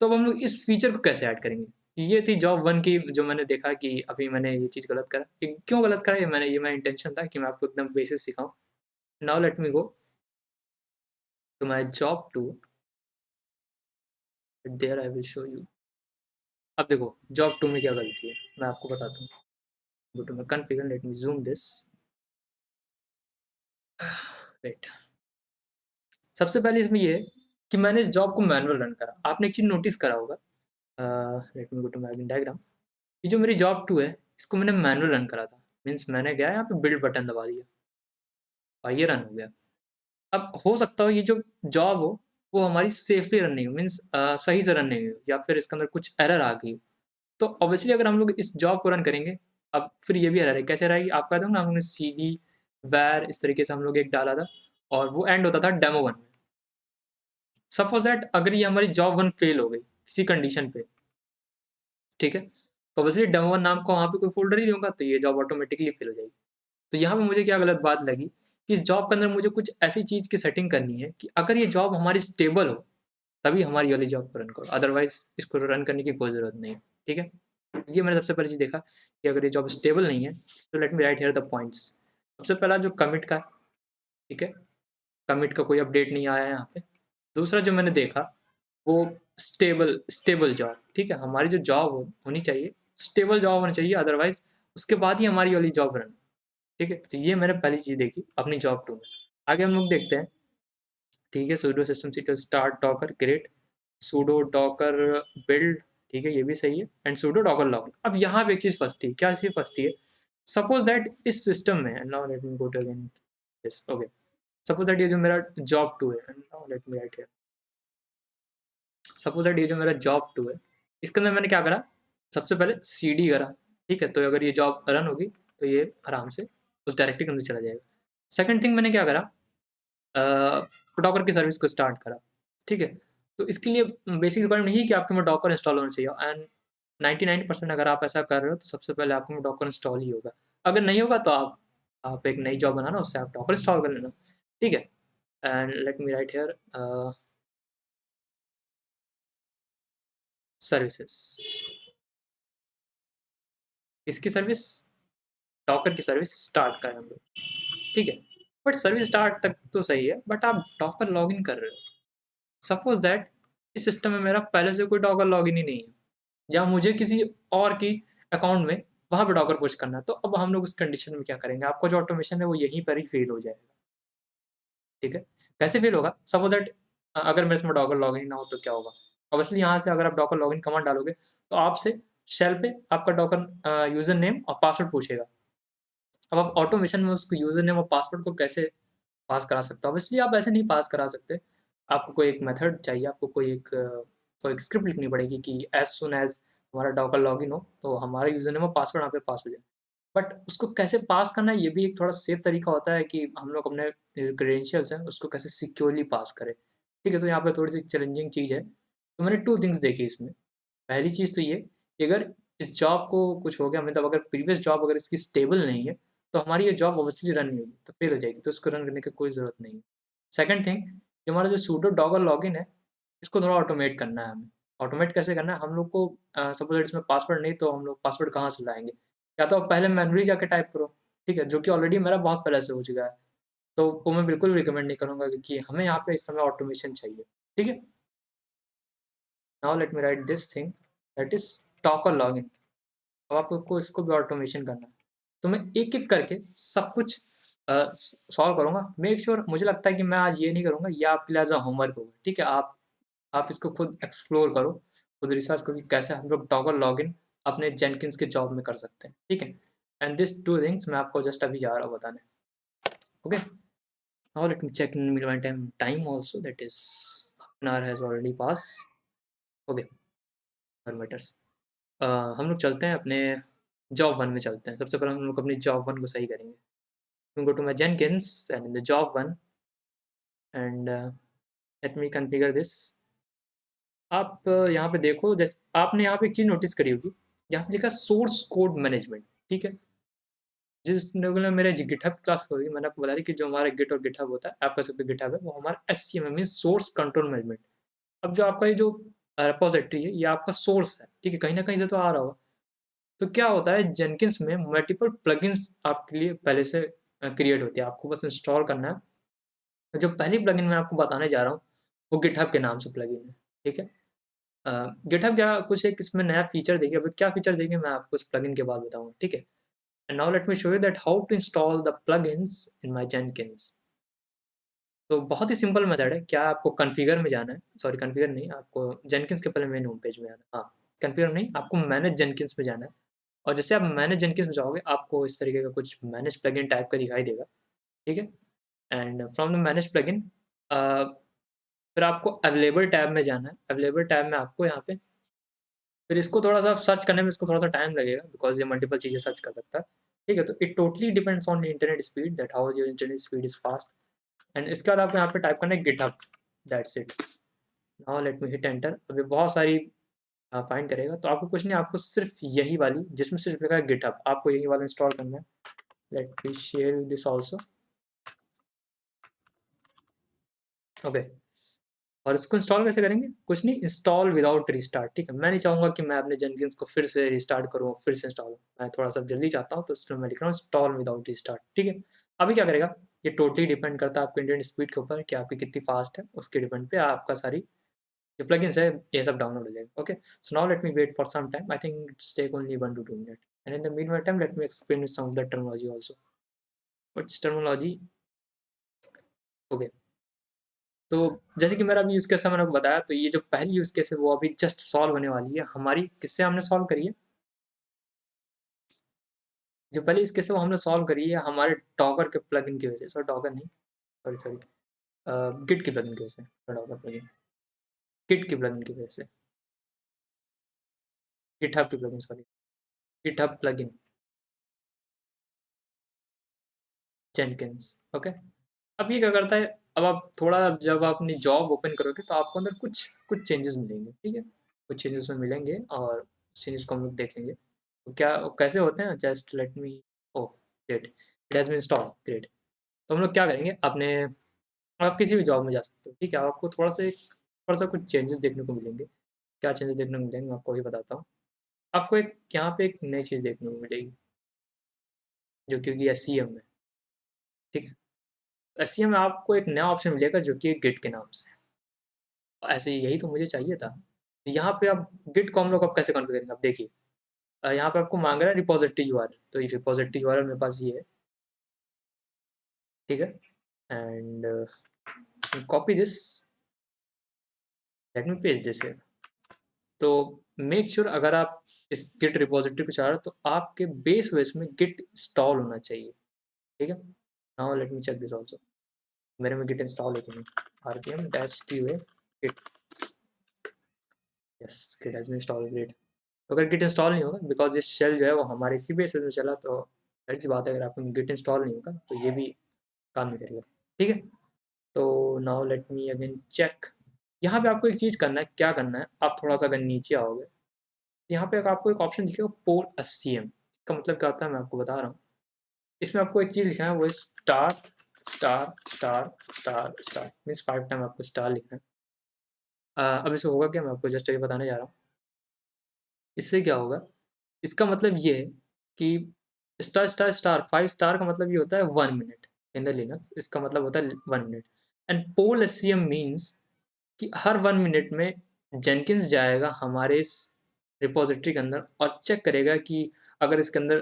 तो अब हम लोग इस फीचर को कैसे ऐड करेंगे? ये थी जॉब 1 की, जो मैंने देखा कि अभी मैंने ये चीज़ गलत करा। ये क्यों गलत करा? ये मेरा इंटेंशन था कि मैं आपको एकदम बेसिक सिखाऊँ। Now let me go to my job 2, there I will show you. अब देखो जॉब 2 में क्या गलती है, मैं आपको बताता हूँ। Go to my configure, let me zoom this, wait. सबसे पहले इसमें ये है कि मैंने इस जॉब को मैनुअल रन करा। आपने एक चीज़ नोटिस करा होगा, let me go to my diagram. ये जो मेरी जॉब 2 है, इसको मैंने मैनुअल रन करा था। मीन्स मैंने गया यहाँ पे बिल्ड बटन दबा दिया और ये रन हो गया। अब हो सकता हो ये जो जॉब हो वो हमारी सेफली रन नहीं हो, मीन्स सही से रन नहीं हो, या फिर इसके अंदर कुछ एरर आ गई हो। तो ऑब्वियसली अगर हम लोग इस जॉब को रन करेंगे, अब फिर ये भी एरर है। कैसे रहेगी? आपको याद हो ना, हमने सीडी वैर इस तरीके से हम लोग एक डाला था, और वो एंड होता था डेमो 1 में। सपोज दैट अगर ये हमारी जॉब 1 फेल हो गई किसी कंडीशन पे, ठीक है, तो ऑब्वियसली डेमो 1 नाम का वहाँ पे कोई फ़ोल्डर ही नहीं होगा, तो ये जॉब ऑटोमेटिकली फेल हो जाएगी। तो यहाँ पे मुझे क्या गलत बात लगी कि इस जॉब के अंदर मुझे कुछ ऐसी चीज़ की सेटिंग करनी है कि अगर ये जॉब हमारी स्टेबल हो, तभी हमारी वाली जॉब को रन करो, अदरवाइज़ इसको रन करने की कोई ज़रूरत नहीं है, ठीक है? ये मैंने सबसे पहली चीज़ देखा कि अगर ये जॉब स्टेबल नहीं है, तो let me write here the points. सबसे पहला जो कमिट का है, ठीक है? कमिट का कोई अपडेट नहीं आया है यहाँ पे। दूसरा जो मैंने देखा, वो स्टेबल स्टेबल जॉब, ठीक है? हमारी जो जॉब होनी चाहिए, स्टेबल जॉब होनी चाहिए, अदरवाइज़ उसके बाद ही हमारी वाली जॉब रन, ठीक है? तो ये मैंने पहली चीज़ देखी अपनी जॉब 2 में। आगे हम लोग देखते हैं, ठीक है? sudo systemctl start docker great, sudo docker build, ठीक है? ये भी सही है, एंड sudo docker log। अब यहाँ पे एक चीज़ फँसती है, क्या चीज़ फँसती है? सपोज़ दैट इस सिस्टम में, now let me go to again this, okay. Suppose that ये जो मेरा जॉब 2 है, let me write here, suppose that ये जो मेरा जॉब 2 है, इसके अंदर मैंने क्या करा, सबसे पहले सीडी करा, ठीक है, तो अगर ये जॉब रन होगी तो ये आराम से उस डायरेक्टरी के अंदर चला जाएगा। सेकंड थिंग मैंने क्या करा, डॉकर की सर्विस को स्टार्ट करा, ठीक है, तो इसके लिए बेसिक रिक्वायरमेंट नहीं है कि आपके में डॉकर इंस्टॉल होना चाहिए, एंड 99% अगर आप ऐसा कर रहे हो तो सबसे पहले आपको में डॉकर इंस्टॉल ही होगा। अगर नहीं होगा तो आप एक नई जॉब बनाना, उससे आप डॉकर इंस्टॉल कर लेना, ठीक है। And let me write here services, इसकी सर्विस, डॉकर की सर्विस स्टार्ट करें हम लोग, ठीक है। बट सर्विस स्टार्ट तक तो सही है, बट आप डॉकर लॉगिन कर रहे हो, सपोज दैट इस सिस्टम में मेरा पहले से कोई डॉकर लॉगिन ही नहीं है, या मुझे किसी और की अकाउंट में वहाँ पे डॉकर पुश करना है, तो अब हम लोग उस कंडीशन में क्या करेंगे, आपका जो ऑटोमेशन है वो यहीं पर ही फेल हो जाएगा, ठीक है। कैसे फेल होगा, सपोज दैट अगर मेरे इसमें डॉकर लॉगिन ना हो तो क्या होगा, ऑब्वियसली यहाँ से अगर आप डॉकर लॉगिन कमांड डालोगे तो आपसे शेल पे आपका डॉकर यूजर नेम और पासवर्ड पूछेगा। अब आप ऑटोमेशन में उसको यूजर नेम और पासवर्ड को कैसे पास करा सकते हो, ऑब्वियसली आप ऐसे नहीं पास करा सकते, आपको कोई एक मेथड चाहिए, आपको कोई एक स्क्रिप्ट लिखनी पड़ेगी कि एज सुन एज हमारा डॉकर लॉगिन हो तो हमारा यूजर नेम और पासवर्ड यहाँ पे पास हो जाए। बट उसको कैसे पास करना है, ये भी एक थोड़ा सेफ तरीका होता है कि हम लोग अपने क्रेडेंशियल्स हैं उसको कैसे सिक्योरली पास करें, ठीक है। तो यहाँ पे थोड़ी सी चैलेंजिंग चीज़ है, तो मैंने 2 थिंग्स देखी इसमें। पहली चीज़ तो ये कि अगर इस जॉब को कुछ हो गया, मतलब अगर प्रीवियस जॉब अगर इसकी स्टेबल नहीं है, तो हमारी ये जॉब ऑब्वियसली रन नहीं होगी, तो फेल हो जाएगी, तो इसको रन करने की कोई ज़रूरत नहीं है। सेकंड थिंग, जो हमारा जो सूडो डॉगर लॉगिन है, इसको थोड़ा ऑटोमेट करना है हमें। ऑटोमेट कैसे करना है, हम लोग को सपोज़ दैट इसमें पासवर्ड नहीं, तो हम लोग पासवर्ड कहाँ से लाएँगे? या तो आप पहले मैनुअली जाके टाइप करो, ठीक है? जो कि ऑलरेडी मेरा बहुत पहले से हो चुका है, तो वो मैं बिल्कुल रिकमेंड नहीं करूँगा, क्योंकि हमें यहाँ पे इस समय ऑटोमेशन चाहिए, ठीक है? Now let me right this thing, that is Docker login. अब आपको इसको भी ऑटोमेशन करना है। तो मैं एक-एक करके सब कुछ सॉल्व करूँगा। मेक श्योर, मुझे लगता है कि मैं आज ये नहीं करूँगा, ये आपके लिए एज़ अ होमवर्क होगा, ठीक है? आप इसको खुद एक्सप्लोर करो, खुद रिसर्च करो कि कैसे हम लोग टॉगल लॉगिन अपने जेनकिन्स के जॉब में कर सकते हैं, ठीक है? एंड दिस 2 थिंग्स मैं आपको जस्ट अभी जा रहा हूँ बताने, okay? Now let me check in meanwhile time also, that is half an hour has already pass, okay, not matters. हम लोग चलते हैं अपने जॉब 1 में चलते हैं। सबसे पहले हम लोग अपनी जॉब 1 को सही करेंगे। Go to my Jenkins and in the job 1 and let me configure this। आप यहाँ पे देखो, जैसे आपने यहाँ पे एक चीज़ नोटिस करी होगी, यहाँ पे लिखा सोर्स कोड मैनेजमेंट, ठीक है? जिस लोगों ने मेरे गिटहब क्लास करी, मैंने आपको बताया कि जो हमारा गिट और गिटहब होता है, आप कह सकते हो गिटहब है, वो हमारा SCM means source control management. अब जो आपका ये जो रिपॉजिटरी है, ये आपका सोर्स है, ठीक है? कहीं न कहीं से तो आ रहा होगा। तो क्या होता है, जेनकिन्स में मल्टीपल प्लगइन्स आपके लिए पहले से क्रिएट होती है, आपको बस इंस्टॉल करना है। तो जो पहली प्लगइन मैं आपको बताने जा रहा हूँ, वो गिटहब के नाम से प्लगइन है, ठीक है? गिटहब क्या कुछ एक इसमें नया फीचर देगी, अब क्या फीचर देंगे मैं आपको इस प्लगइन के बाद बताऊँगा, ठीक है? And now let me show you that how to install the plugins in my Jenkins. तो बहुत ही सिंपल मेथड है, क्या आपको कॉन्फ़िगर में जाना है, सॉरी कॉन्फ़िगर नहीं, आपको जेनकिन्स के पहले मेन होम पेज में आना है। हाँ, कॉन्फ़िगर नहीं, आपको मैनेज जेनकिन्स में जाना है, और जैसे आप मैनेज जेनकिन्स में जाओगे, आपको इस तरीके का कुछ मैनेज प्लगइन टाइप का दिखाई देगा, ठीक है? And from the manage plugin uh, फिर आपको अवेलेबल टैब में जाना है। अवेलेबल टैब में आपको यहाँ पे फिर इसको थोड़ा-सा सर्च करने में इसको थोड़ा-सा टाइम लगेगा, बिकॉज़ ये मल्टीपल चीज़ें सर्च कर सकता है। ठीक है? तो it totally depends on internet speed, that how your internet speed is fast. And इसके बाद आपको यहाँ पे टाइप करना है GitHub, that's it. Now let me hit enter. अभी बहुत सारी फाइंड करेगा, तो आपको कुछ नहीं, आपको सिर्फ़ यही वाली जिसमें सिर्फ़ लिखा है गिटहब, आपको यही वाला इंस्टॉल करना है। Let me share this also, okay. और इसको इंस्टॉल कैसे करेंगे? कुछ नहीं, इंस्टॉल विदाउट रिस्टार्ट, ठीक है? मैं नहीं चाहूँगा कि मैं अपने जेनकिन्स को फिर से रिस्टार्ट करूँ, फिर से इंस्टॉल हो। मैं थोड़ा-सा जल्दी चाहता हूँ, तो इसलिए मैं लिख रहा हूँ इंस्टॉल विदाउट रिस्टार्ट, ठीक है? अभी क्या करेगा, ये टोटली डिपेंड करता है आपके इंटरनेट स्पीड के ऊपर कि आपकी कितनी फास्ट है, उसके डिपेंड पे आपका सारी जो प्लगइन्स है, ये सब डाउनलोड हो जाएगा, okay? So now let me wait for some time, I think it's take only 1 to 2 minute and in the meanwhile time let me explain you some of the terminology also. What's terminology? Okay. तो जैसे कि मेरा अभी use case है, मैंने आपको बताया, तो ये जो पहली यूज़ केस है वो अभी जस्ट सॉल्व होने वाली है हमारी, किससे हमने सॉल्व करी है? जो पहली यूज़ केस है वो हमने सॉल्व करी है हमारे डॉगर के प्लगइन की वजह से, सॉरी डॉगर नहीं, सॉरी गिट की प्लगइन की वजह से, डॉकर प्लगइन गिट की प्लगइन की वजह से, गिटहब की plugin, sorry GitHub plugin Jenkins. Okay, अब ये क्या करता है, अब आप थोड़ा जब आप अपनी जॉब ओपन करोगे तो आपको अंदर कुछ कुछ चेंजेस मिलेंगे, ठीक है, कुछ चेंजेस में मिलेंगे और चेंजेस को हम लोग देखेंगे तो क्या कैसे होते हैं। Just let me, oh great, it has been installed, great. तो हम लोग क्या करेंगे, अपने आप किसी भी जॉब में जा सकते हो, ठीक है, आपको थोड़ा सा कुछ चेंजेस देखने को मिलेंगे। क्या चेंजेस देखने को मिलेंगे मैं आपको अभी बताता हूँ। आपको एक यहाँ पे एक नई चीज़ देखने को मिलेगी जो कि होगी एससीएम में, ठीक है। एससीएम में आपको एक नया ऑप्शन मिलेगा जो कि गिट के नाम से है। ऐसे ही यही तो मुझे चाहिए था। यहाँ पे आप गिट को हम लोग अब कैसे कॉन्फ़िगर करेंगे, अब देखिए यहाँ पे आपको मांग रहा है रिपॉजिटरी यूआरएल, तो ये रिपॉजिटरी यूआरएल मेरे पास ये है, ठीक है। And copy this, let me paste this here. तो मेक श्योर अगर आप इस गिट रिपॉजिटरी को चाह रहे हो तो आपके बेस ओएस में गिट इंस्टॉल होना चाहिए, ठीक है। Now let me check this also, मेरे में गिट इंस्टॉल है कि नहीं। rpm dash qa git, yes git has been installed, great. तो अगर गिट इंस्टॉल नहीं होगा बिकॉज ये शेल जो है वो हमारे इसी बेस में चला, तो जाहिर सी बात है अगर आपका गिट इंस्टॉल नहीं होगा तो ये भी काम नहीं करेगा, ठीक है। तो now let me again check. यहाँ पे आपको एक चीज़ करना है, क्या करना है, आप थोड़ा सा अगर नीचे आओगे यहाँ पे आपको एक ऑप्शन दिखेगा पोल एससीएम। इसका मतलब क्या होता है मैं आपको बता रहा हूँ। इसमें आपको एक चीज़ लिखना है, वो है star star star star star, means 5 time आपको स्टार लिखना है। अब इससे होगा क्या, मैं आपको जस्ट अभी बताने जा रहा हूँ। इससे क्या होगा, इसका मतलब ये है कि स्टार स्टार स्टार 5 स्टार का मतलब ये होता है 1 मिनट इन द लिनक्स, इसका मतलब होता है 1 minute. And poll SCM means कि हर 1 मिनट में जेनकिंस जाएगा हमारे इस रिपॉजिटरी के अंदर और चेक करेगा कि अगर इसके अंदर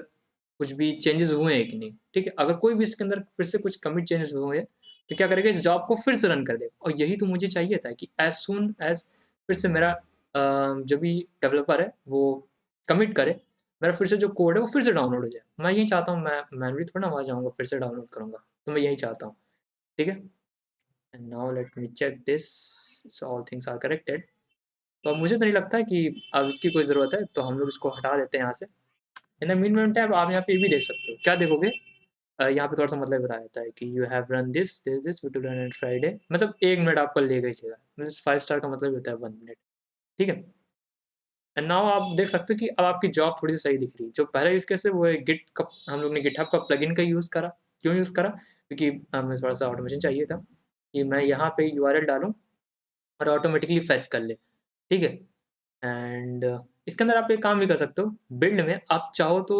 कुछ भी चेंजेस हुए हैं कि नहीं, ठीक है। अगर कोई भी इसके अंदर फिर से कुछ कमिट चेंजेस हुए हैं तो क्या करेगा, इस जॉब को फिर से रन कर देगा। और यही तो मुझे चाहिए था कि एज सुन एज फिर से मेरा जो भी डेवलपर है वो कमिट करे, मेरा फिर से जो कोड है वो फिर से डाउनलोड हो जाए। मैं यही चाहता हूँ, मैं मैनुअली थोड़ा ना वहाँ जाऊँगा फिर से डाउनलोड करूँगा, तो मैं यही चाहता हूँ, ठीक है। And now let me check this, so all things are corrected. तो अब मुझे तो नहीं लगता कि अब इसकी कोई ज़रूरत है, तो हम लोग इसको हटा देते हैं यहाँ से। इन द मीन टाइम आप यहाँ पे ये भी देख सकते हो, क्या देखोगे, यहाँ पे थोड़ा सा मतलब बताया जाता है कि you have run this we to run on Friday, मतलब 1 मिनट आपका लेगा ही लेगा, मतलब 5 स्टार का मतलब होता है 1 मिनट, ठीक है। एंड नाउ आप देख सकते हो कि अब आपकी जॉब थोड़ी सी सही दिख रही है। जो पहले इसके से वो है गिट का, हम लोग ने गिटहब का प्लगइन का यूज़ करा। क्यों यूज़ करा, क्योंकि हमें थोड़ा सा ऑटोमेशन चाहिए था कि मैं यहाँ पे यूआरएल डालूँ और ऑटोमेटिकली फेच कर ले, ठीक है। एंड इसके अंदर आप एक काम भी कर सकते हो, बिल्ड में आप चाहो तो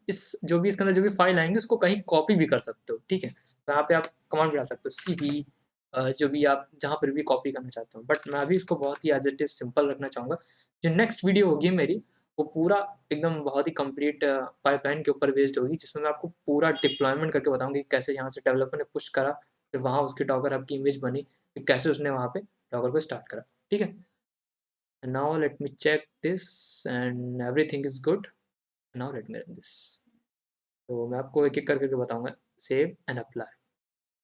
इस जो भी इसके अंदर जो भी फाइल आएंगे उसको कहीं कॉपी भी कर सकते हो, ठीक है। तो यहाँ पे आप कमांड भी डाल सकते हो cp, जो भी आप जहाँ पर भी कॉपी करना चाहते हो। बट मैं अभी इसको बहुत ही एज इट इज सिंपल रखना चाहूँगा। जो नेक्स्ट वीडियो होगी मेरी, वो पूरा एकदम बहुत ही कंप्लीट पाइपलाइन के ऊपर बेस्ड होगी, जिसमें मैं आपको पूरा डिप्लॉयमेंट करके बताऊंगी कि कैसे यहाँ से डेवलपर ने पुश करा, फिर वहाँ उसकी डॉकर आपकी इमेज बनी, फिर कैसे उसने वहाँ पे डॉकर को स्टार्ट करा, ठीक है। Now let me check this and everything is good. Now let me run this. तो मैं आपको एक एक करके बताऊंगा, सेव एंड अप्लाई,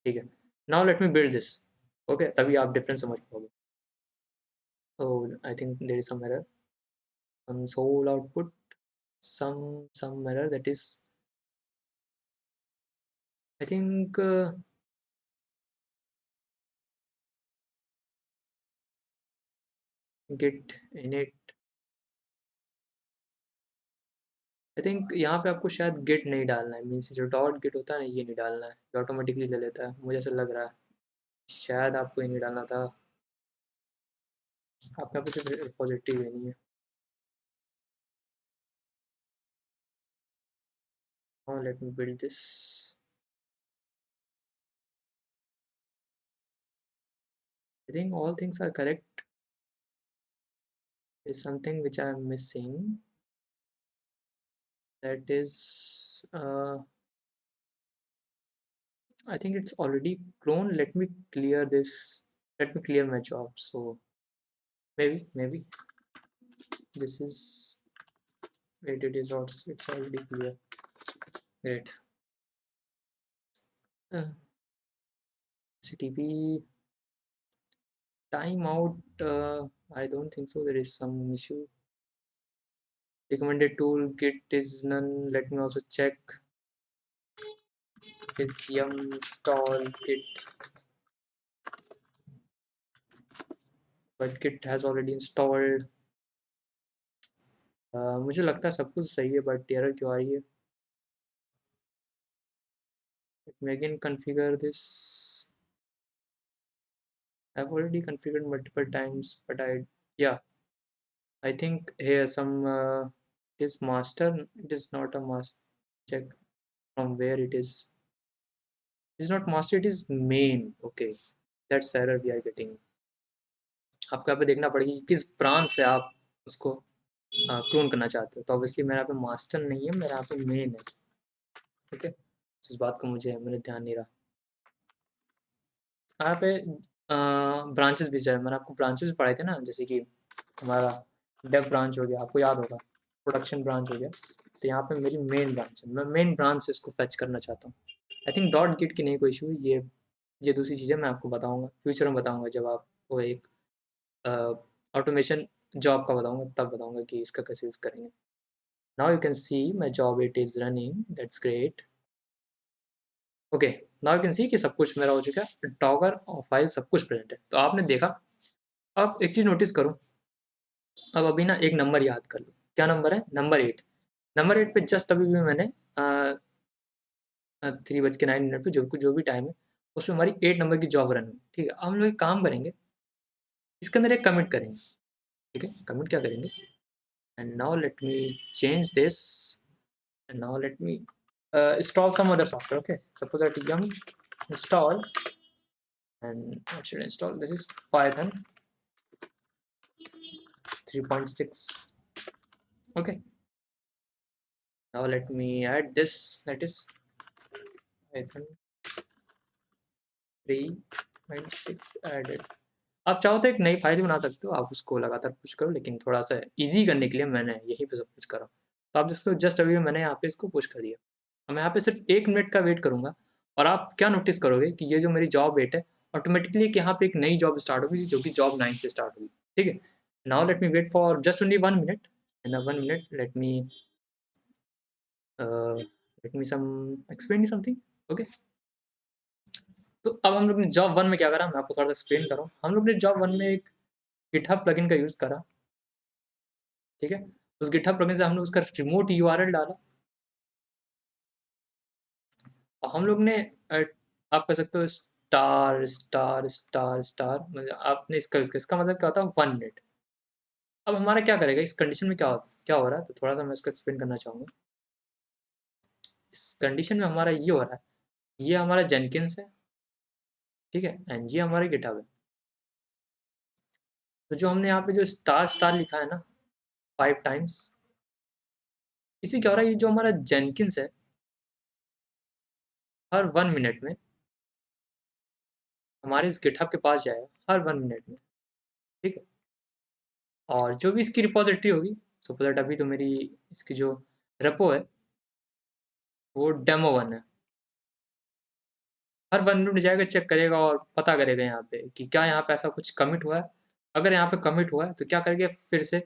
ठीक है। Now let me build this, okay, तभी आप डिफरेंस समझ पाओगे। Oh I think there is some error, console output, some error, that is I think git init, I think यहाँ पे आपको शायद गिट नहीं डालना है, मीन्स जो डॉट गिट होता है ना ये नहीं डालना है, ये ऑटोमेटिकली ले लेता है, मुझे ऐसा लग रहा है। शायद आपको ये नहीं डालना था, आपके यहाँ पे सिर्फ रिपोजिटरी लेनी है। हाँ let me build this, I think all things are correct, is something which I am missing, that is I think it's already cloned. Let me clear this, let me clear my job. So maybe this is, wait, it is also, it's already clear, great. HTTP timeout. I don't think so. There is some issue. Recommended tool git is none. Let me also check. Is yum install git, but git has already installed. मुझे लगता है सब कुछ सही है, but error क्यों आ रही है? Let me again configure this. I've already configured multiple times, but I think here some it is master. It is not a master. Check from where it is. It is not master. It is main. Okay, that's error we are getting. आपको यहाँ पे देखना पड़ेगा कि किस branch से आप उसको क्लोन करना चाहते हो। तो ऑब्वियसली मेरा यहाँ पे मास्टर नहीं है, मेरा यहाँ पे मेन है। ठीक है, इस बात को मैंने ध्यान नहीं रहा। यहाँ पे ब्रांचेस भी चाहिए। मैंने आपको ब्रांचेस पढ़ाए थे ना, जैसे कि हमारा डेव ब्रांच हो गया, आपको याद होगा, प्रोडक्शन ब्रांच हो गया। तो यहाँ पे मेरी मेन ब्रांच है, मैं मेन ब्रांच से इसको फेच करना चाहता हूँ। आई थिंक डॉट गिट की नहीं कोई इशू। ये दूसरी चीज़ें मैं आपको बताऊँगा, फ्यूचर में बताऊँगा, जब आपको एक ऑटोमेशन जॉब का बताऊँगा, तब बताऊँगा कि इसका कैसे यूज़ करेंगे। Now you can C my job, it is running, that's great. Okay, now you can सी कि सब कुछ मेरा हो चुका है, डॉगर और फाइल सब कुछ प्रेजेंट है। तो आपने देखा। अब एक चीज़ नोटिस करो। अब अभी ना एक नंबर याद कर लो। क्या नंबर है? नंबर 8। नंबर 8 पे जस्ट अभी भी मैंने 3:09 पे जो भी टाइम है, उसमें हमारी 8 नंबर की जॉब रन हुई। ठीक है, अब हम लोग एक काम करेंगे, इसके अंदर एक कमिट करेंगे। ठीक है, कमिट क्या करेंगे? And now let me change this, and now let me install some other software. Okay, suppose that yum install, and what should I install? This is Python 3.6. Okay, now let me add this, that is Python 3.6 added. आप चाहो तो एक नई file बना सकते हो, आप उसको लगातार पुश करो, लेकिन थोड़ा सा इजी करने के लिए मैंने यहीं पे सब कुछ करा। तो आप दोस्तों जस्ट अभी मैंने यहाँ पे इसको पुश कर दिया। अब मैं यहाँ पे सिर्फ 1 मिनट का वेट करूँगा, और आप क्या नोटिस करोगे कि ये जो मेरी जॉब 8 है, ऑटोमेटिकली एक यहाँ पे एक नई जॉब स्टार्ट होगी, जो कि जॉब 9 से स्टार्ट होगी। ठीक है, now let me wait for just only 1 minute, and 1 minute let me some explain something. Okay, तो अब हम लोग ने जॉब 1 में क्या करा, मैं आपको थोड़ा सा एक्सप्लेन कर रहा हूँ। हम लोग ने जॉब 1 में एक गिटहब प्लगइन का यूज़ करा। ठीक है, उस गिटहब प्लगइन से हम लोग उसका रिमोट यूआरएल डाला, और हम लोग ने आप कह सकते हो स्टार स्टार स्टार स्टार, मतलब आपने इसका मतलब क्या होता है? 1 मिनट। अब हमारा क्या करेगा इस कंडीशन में, क्या हो रहा है? तो थोड़ा सा मैं इसको एक्सप्लेन करना चाहूँगा। इस कंडीशन में हमारा ये हो रहा है, ये हमारा जेनकिंस है। ठीक है, एंड ये हमारा गिटहब है। तो जो हमने यहाँ पे जो स्टार स्टार लिखा है ना 5 टाइम्स, इसी क्या हो रहा है, ये जो हमारा जेनकिंस है, हर 1 मिनट में हमारे इस गिटहब के पास जाएगा, हर 1 मिनट में। ठीक है, और जो भी इसकी रिपोजिटरी होगी, सपोज दैट अभी तो मेरी इसकी जो रेपो है वो डेमो 1 है। हर 1 मिनट में जाएगा, चेक करेगा और पता करेगा यहाँ पे कि क्या यहाँ पे ऐसा कुछ कमिट हुआ है। अगर यहाँ पे कमिट हुआ है तो क्या करेगा, फिर से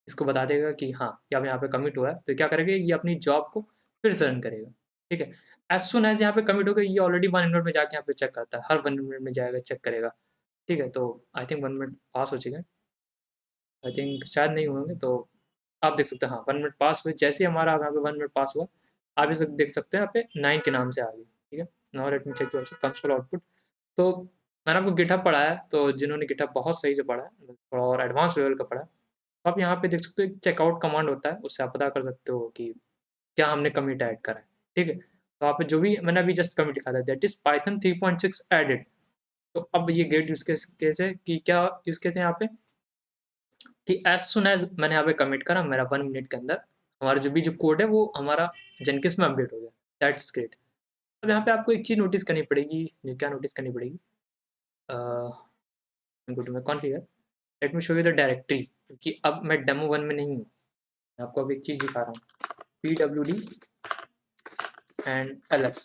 इसको बता देगा कि हाँ यहाँ पे कमिट हुआ है। तो क्या करेगा, ये अपनी जॉब को फिर से रन करेगा। ठीक है, एज सुन एज यहाँ पे कमिट होगा, ये ऑलरेडी 1 मिनट में जाके यहाँ पे चेक करता है, हर 1 मिनट में जाएगा चेक करेगा। ठीक है, तो आई थिंक 1 मिनट पास हो चुके हैं, आई थिंक शायद नहीं होंगे। तो आप देख सकते हैं, हाँ 1 मिनट पास हुए। जैसे ही हमारा यहाँ पे 1 मिनट पास हुआ, आप इसे देख सकते हैं यहाँ पे 9 के नाम से आ गई। ठीक है, now let me check also console output. तो मैंने आपको गिटहब पढ़ाया है, तो जिन्होंने गिटहब बहुत सही से पढ़ा है, थोड़ा और एडवांस लेवल का पढ़ा है, तो आप यहाँ पे देख सकते हो एक चेकआउट कमांड होता है, उससे आप पता कर सकते हो कि क्या हमने कमिट ऐड करा है। ठीक है, तो आप जो भी मैंने अभी जस्ट कमिट लिखा था, दैट इज पाइथन 3.6 एडेड। तो अब ये गेट यूज केस है कि क्या यूज केस है यहाँ पे, कि एज सुन एज मैंने यहाँ पे कमिट करा, मेरा 1 मिनट के अंदर हमारा जो कोड है वो हमारा जेनकिंस में अपडेट हो गया। That's great. अब यहाँ पे आपको एक चीज़ नोटिस करनी पड़ेगी, जो क्या नोटिस करनी पड़ेगी, go to my configure, let me show you the directory, क्योंकि अब मैं डेमो 1 में नहीं हूँ। मैं आपको अब एक चीज़ दिखा रहा हूँ, pwd and ls।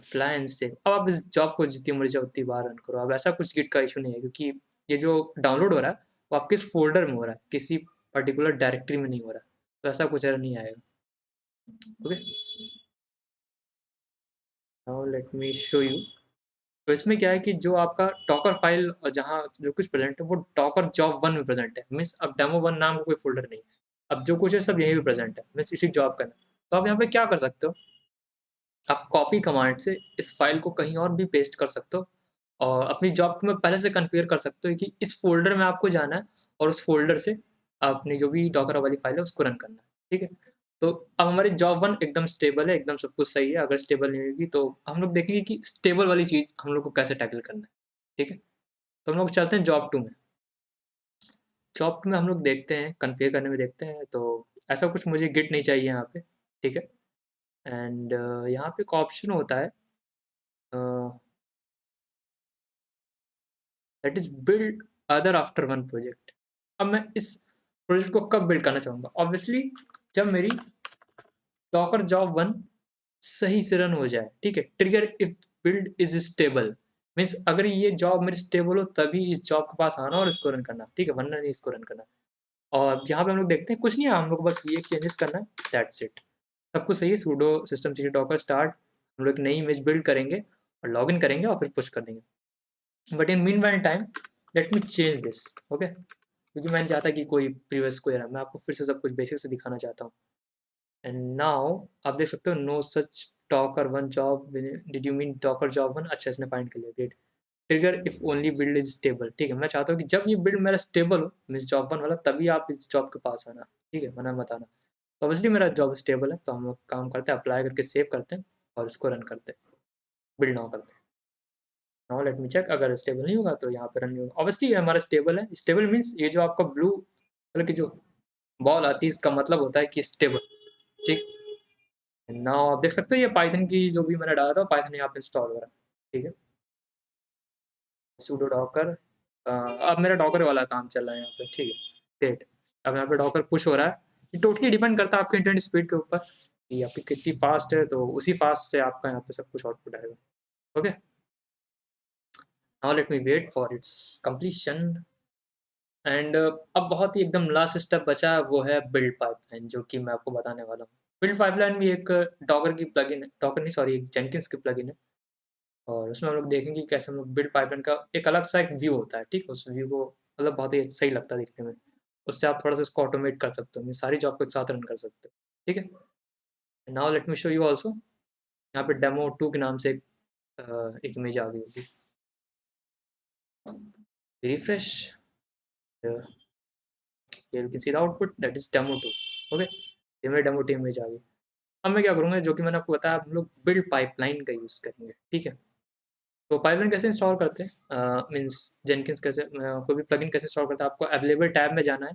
Apply and save. अब आप इस जॉब को जितनी मर्जी चाहो उतनी बार रन करो। अब ऐसा कुछ गिट का इशू नहीं है, क्योंकि ये जो डाउनलोड हो रहा है वो आपके इस फ़ोल्डर में हो रहा है, किसी पर्टिकुलर डायरेक्टरी में नहीं हो रहा है। तो ऐसा कुछ एरर नहीं आएगा। Okay, now let me show you. तो इसमें क्या है कि जो आपका डॉकर फाइल जहाँ जो कुछ प्रेजेंट है वो डॉकर जॉब 1 में प्रेजेंट है। मीन्स अब डेमो 1 नाम का कोई फ़ोल्डर नहीं है। अब जो कुछ है सब यहीं पे प्रेजेंट है, मीन्स इसी जॉब का है। तो आप यहाँ पे क्या कर सकते हो, आप कॉपी कमांड से इस फाइल को कहीं और भी पेस्ट कर सकते हो, और अपनी जॉब को मैं पहले से कॉन्फ़िगर कर सकते हो कि इस फ़ोल्डर में आपको जाना है और उस फ़ोल्डर से अपनी जो भी डॉकर वाली फाइल है उसको रन करना है, ठीक है? तो अब हमारी जॉब 1 एकदम स्टेबल है, एकदम सब कुछ सही है। अगर स्टेबल नहीं होगी तो हम लोग देखेंगे कि स्टेबल वाली चीज़ हम लोग को कैसे टैकल करना है, ठीक है? तो हम लोग चलते हैं जॉब 2 में। जॉब 2 में हम लोग देखते हैं, कॉन्फ़िगर करने में देखते हैं, तो ऐसा कुछ मुझे गिट नहीं चाहिए यहाँ पे, ठीक है? एंड यहाँ पे एक ऑप्शन होता है, a that is build other after one project. अब मैं इस प्रोजेक्ट को कब बिल्ड करना चाहूँगा? ऑब्वियसली जब मेरी डॉकर जॉब 1 सही से रन हो जाए, ठीक है? Trigger if build is stable, means अगर ये जॉब मेरी स्टेबल हो तभी इस जॉब के पास आना और इसको रन करना, ठीक है? वरना नहीं इसको रन करना। और यहाँ पे हम लोग देखते हैं कुछ नहीं है, हम लोग को बस ये चेंजेस करना है, दैट्स इट। सब कुछ सही है, pseudo system CD Docker start, हम लोग एक नई इमेज बिल्ड करेंगे और लॉगिन करेंगे और फिर पुश कर देंगे। But in mean while time let me change this, okay? क्योंकि मैं नहीं चाहता कि कोई प्रीवियस को एरर, मैं आपको फिर से सब कुछ बेसिक से दिखाना चाहता हूँ। एंड नाउ आप देख सकते हो no such docker one job, did you mean docker job 1? अच्छा, इसने फाइंड कर लिया, great. Trigger if only build is stable, ठीक है? मैं चाहता हूँ कि जब ये बिल्ड मेरा स्टेबल हो, मीन्स जॉब 1 वाला, तभी आप इस जॉब के पास आना, ठीक है? वरना मत आना। तो ऑब्वियसली मेरा जॉब स्टेबल है, तो हम लोग काम करते हैं, अप्लाई करके सेव करते हैं और इसको रन करते हैं, बिल्ड नाउ करते हैं। नाउ लेट मी चेक, अगर स्टेबल नहीं होगा तो यहाँ पे रन नहीं होगा। ऑब्वियसली हमारा स्टेबल है, स्टेबल मीन्स ये जो आपका ब्लू कलर की जो बॉल आती है इसका मतलब होता है कि स्टेबल, ठीक। नाउ आप देख सकते हो ये पाइथन की जो भी मैंने डाला था पाइथन यहाँ पे इंस्टॉल हो रहा है, ठीक है? sudo docker, अब मेरा डॉकर वाला काम चल रहा है यहाँ पे, ठीक है? ग्रेट। अब यहाँ पे डॉकर पुश हो रहा है। ये टोटली डिपेंड करता है आपके इंटरनेट स्पीड के ऊपर कि आपकी कितनी फास्ट है, तो उसी फास्ट से आपका यहाँ पे सब कुछ आउटपुट आएगा। Okay, now let me wait for its completion. And अब बहुत ही एकदम लास्ट स्टेप बचा है, वो है बिल्ड पाइपलाइन, जो कि मैं आपको बताने वाला हूँ। बिल्ड पाइपलाइन भी एक डॉकर की प्लगइन है, डॉकर नहीं सॉरी, एक जेनकिंस की प्लगइन है। और उसमें हम लोग देखेंगे कि कैसे हम लोग बिल्ड पाइपलाइन का एक अलग सा एक व्यू होता है, ठीक है? उस व्यू को मतलब बहुत ही सही लगता है देखने में। उससे आप थोड़ा सा उसको ऑटोमेट कर सकते हो, सारी जॉब को एक साथ रन कर सकते हो, ठीक है? Now let me show you also. यहाँ पे डेमो 2 के नाम से एक इमेज आ गई होगी। Refresh, here you can see the output, that is demo 2, okay? ये मेरी डेमो 2 इमेज आ गई। अब मैं क्या करूँगा, जो कि मैंने आपको बताया, हम लोग बिल्ड पाइपलाइन का यूज़ करेंगे, ठीक है? तो पाइपलाइन कैसे इंस्टॉल करते हैं, मीन्स जेनकिंस कैसे, कोई भी प्लगइन कैसे इंस्टॉल करते हैं, आपको अवेलेबल टैब में जाना है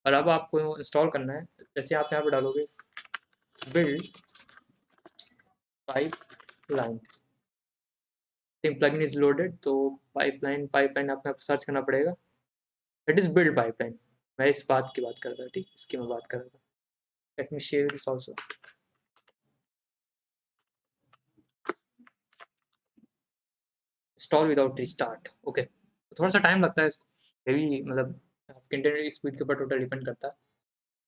और अब आपको इंस्टॉल करना है। जैसे आप यहाँ पे डालोगे build pipeline, plugin is loaded, तो पाइपलाइन पाइपलाइन आपको यहाँ पे सर्च करना पड़ेगा। It is build pipeline. मैं इस बात की बात कर रहा था, ठीक, इसकी मैं बात कर रहा था। Let me share this also. Install without restart, okay? थोड़ा सा टाइम लगता है इसको, ये भी मतलब आपके इंटरनेट की स्पीड के ऊपर टोटल डिपेंड करता है।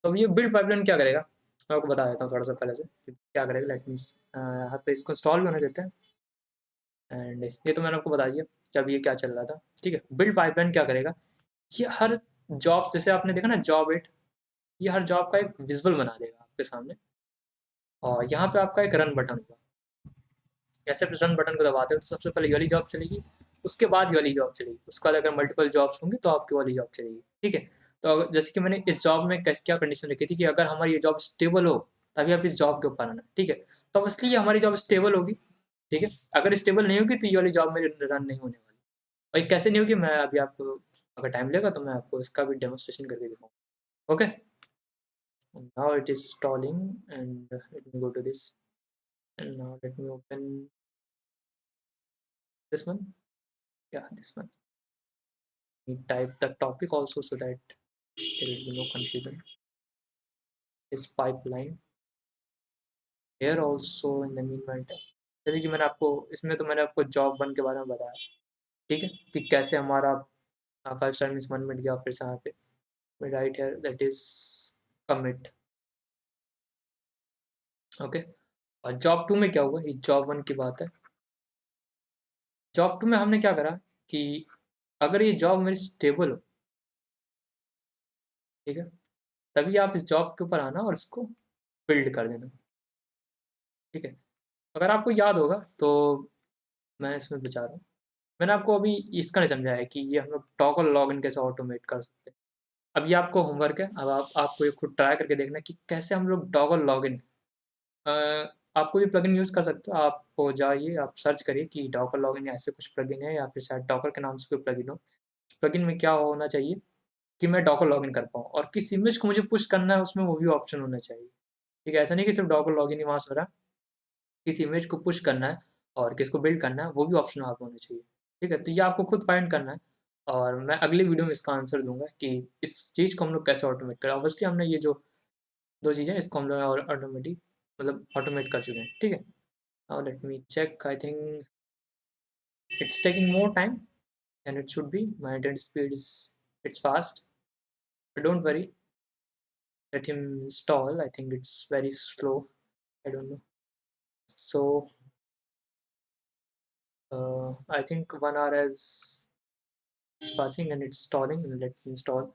तो अब ये बिल्ड पाइपलाइन क्या करेगा, मैं आपको बता देता हूँ थोड़ा सा पहले से क्या करेगा। लेट मीन यहाँ पे इसको इंस्टॉल भी होने देते हैं। एंड ये तो मैंने आपको बता दिया कि अभी ये क्या चल रहा था, ठीक है? बिल्ड पाइपलाइन क्या करेगा, ये हर जॉब, जैसे आपने देखा ना जॉब 8, ये हर जॉब का एक विजुअल बना देगा आपके सामने, और यहाँ पे आपका एक रन बटन होगा। जैसे आप रन बटन को दबाते हो तो सबसे पहले ये वाली जॉब चलेगी, उसके बाद ये वाली जॉब चलेगी, उसके बाद अगर मल्टीपल जॉब्स होंगी तो आपकी वाली जॉब चलेगी, ठीक है? तो जैसे कि मैंने इस जॉब में क्या कंडीशन रखी थी कि अगर हमारी ये जॉब स्टेबल हो तभी आप इस जॉब के ऊपर आना, ठीक है? तो अब इसलिए हमारी जॉब स्टेबल होगी, ठीक है? अगर स्टेबल नहीं होगी तो ये वाली जॉब मेरी रन नहीं होने वाली। और ये कैसे नहीं होगी, मैं अभी आपको, अगर टाइम लेगा तो मैं आपको इसका भी डेमोन्स्ट्रेशन करके दिखाऊंगा, okay? Now it is stalling and let me go to this, and now let me open this one, yeah, this one. We type the topic also so that there will be no confusion. Is pipeline here also in the meanwhile. जैसे कि मैंने आपको इसमें तो मैंने आपको job 1 के बारे में बताया, ठीक है? कि कैसे हमारा 5 स्टार मीन्स 1 मिनट गया, फिर से यहाँ पे right here that is commit, okay? और जॉब 2 में क्या हुआ, ये जॉब 1 की बात है। जॉब 2 में हमने क्या करा कि अगर ये जॉब मेरी स्टेबल हो, ठीक है? तभी आप इस जॉब के ऊपर आना और इसको बिल्ड कर देना, ठीक है? अगर आपको याद होगा तो मैं इसमें बचा रहा हूँ। मैंने आपको अभी इसका नहीं समझाया है कि ये हम लोग टॉगल लॉगिन कैसे ऑटोमेट कर सकते हैं। अब ये आपको होमवर्क है, अब आपको ये खुद ट्राई करके देखना है कि कैसे हम लोग टॉगल लॉगिन अ, आप कोई भी प्लगइन यूज़ कर सकते हो। आप जाइए, आप सर्च करिए कि डॉकर लॉगिन या ऐसे कुछ प्लगइन है या फिर शायद डॉकर के नाम से कोई प्लगइन हो। प्लगइन में क्या होना चाहिए कि मैं डॉकर लॉगिन कर पाऊँ और किस इमेज को मुझे पुश करना है उसमें वो भी ऑप्शन होना चाहिए। ठीक है, ऐसा नहीं कि सिर्फ डॉकर लॉगिन ही वहाँ से हो रहा है, किस इमेज को पुश करना है और किसको बिल्ड करना है वो भी ऑप्शन वहाँ पे होने चाहिए। ठीक है, तो ये आपको खुद फाइंड करना है और मैं अगली वीडियो में इसका आंसर दूँगा कि इस चीज़ को हम लोग कैसे ऑटोमेट करें। ऑब्वियसली हमने ये जो 2 चीज़ें हैं इसको हम लोग ऑटोमेटिक मतलब ऑटोमेट कर चुके हैं। ठीक है? Now let me check, I think it's taking more time than it should be. My internet speed is it's fast, but don't worry. Let him install. I think it's very slow. I don't know. So I think 1 hour is passing and it's stalling. Let me install.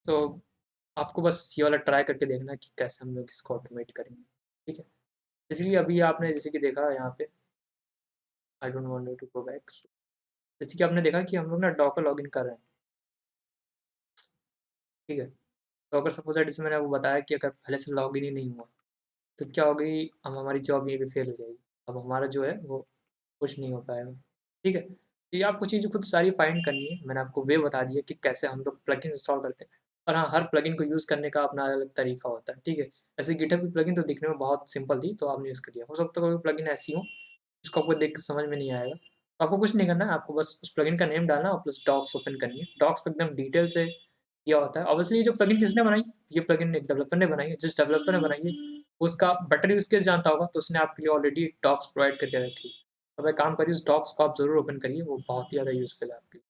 तो आपको बस ये वाला try करके देखना कि कैसे हम लोग इसको ऑटोमेट करेंगे, ठीक है? इसलिए अभी आपने जैसे कि देखा यहाँ पे I don't want you to go back. जैसे कि आपने देखा कि हम लोग ना डॉकर लॉगिन कर रहे हैं, ठीक है? तो अगर सपोज़ दैट जैसे मैंने आपको बताया कि अगर पहले से लॉगिन ही नहीं हुआ तो क्या होगी, अब हमारी जॉब यहीं पे फेल हो जाएगी। अब हमारा जो है वो कुछ नहीं हो पाएगा, ठीक है? तो ये आपको चीज़ें खुद सारी फाइंड करनी है। मैंने आपको वे बता दिया कि कैसे हम लोग प्लगइन्स इंस्टॉल करते हैं और हाँ, हर प्लगइन को यूज़ करने का अपना अलग तरीका होता है, ठीक है? ऐसे गिटहब की प्लगइन तो दिखने में बहुत सिंपल थी, तो आपने यूज़ कर लिया। हो सकता है कोई प्लगइन ऐसी हो, जिसको आपको देख के समझ में नहीं आएगा। तो आपको कुछ नहीं करना है, आपको बस उस प्लगइन का नेम डालना और प्लस डॉक्स ओपन करनी है। डॉक्स पे एकदम डिटेल से किया होता है। ऑब्वियसली ये जो प्लगइन किसने बनाई है? ये प्लगइन एक डेवलपर ने बनाई है। जिस डेवलपर ने बनाई है, उसका बेटर यूज़ केस जानता होगा, तो उसने आपके लिए ऑलरेडी डॉक्स प्रोवाइड करके रखी है। अब एक काम करिए, उस डॉक्स को आप ज़रूर ओपन करिए, वो बहुत ही ज़्यादा यूज़फुल है आपके लिए।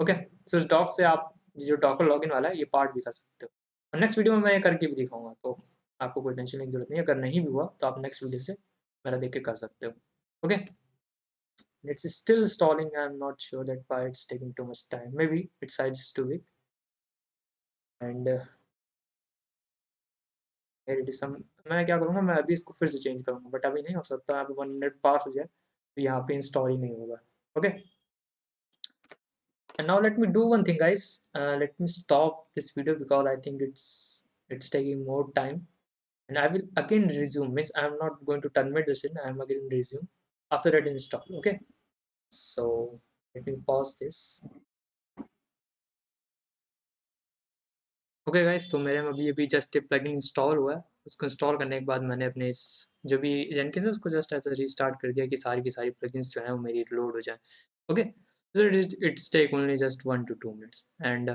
ओके? सो इस डॉक्स से आप ये जो डॉकर लॉगिन वाला है, ये पार्ट भी कर सकते हो। और नेक्स्ट वीडियो में मैं ये करके भी दिखाऊँगा, तो आपको कोई टेंशन लेने की ज़रूरत नहीं है। अगर नहीं भी हुआ, तो आप नेक्स्ट वीडियो से मेरा देख के कर सकते हो। Okay? It's still stalling. I'm not sure that why it's taking too much time. Maybe its size is too big, and here it is some मैं क्या करूँगा, मैं अभी इसको फिर से चेंज करूँगा, बट अभी नहीं हो सकता, अभी 1 मिनट पास हो जाए, तो यहाँ पे इंस्टॉल ही नहीं होगा। Okay? And now let me do one thing, guys. Let me stop this video because I think it's taking more time, and I will again resume. Means I'm not going to terminate the session. I'm again resume after that install. Okay? So let me pause this. Okay guys, तो मेरे में अभी अभी just एक plugin install हुआ है। उसको install करने के बाद मैंने अपने इस जो भी जेनकिन्स है उसको जस्ट ऐसे रीस्टार्ट कर दिया कि सारी की सारी प्लगइन्स जो हैं वो मेरी लोड हो जाएँ। Okay? So it's take only just 1 to 2 minutes and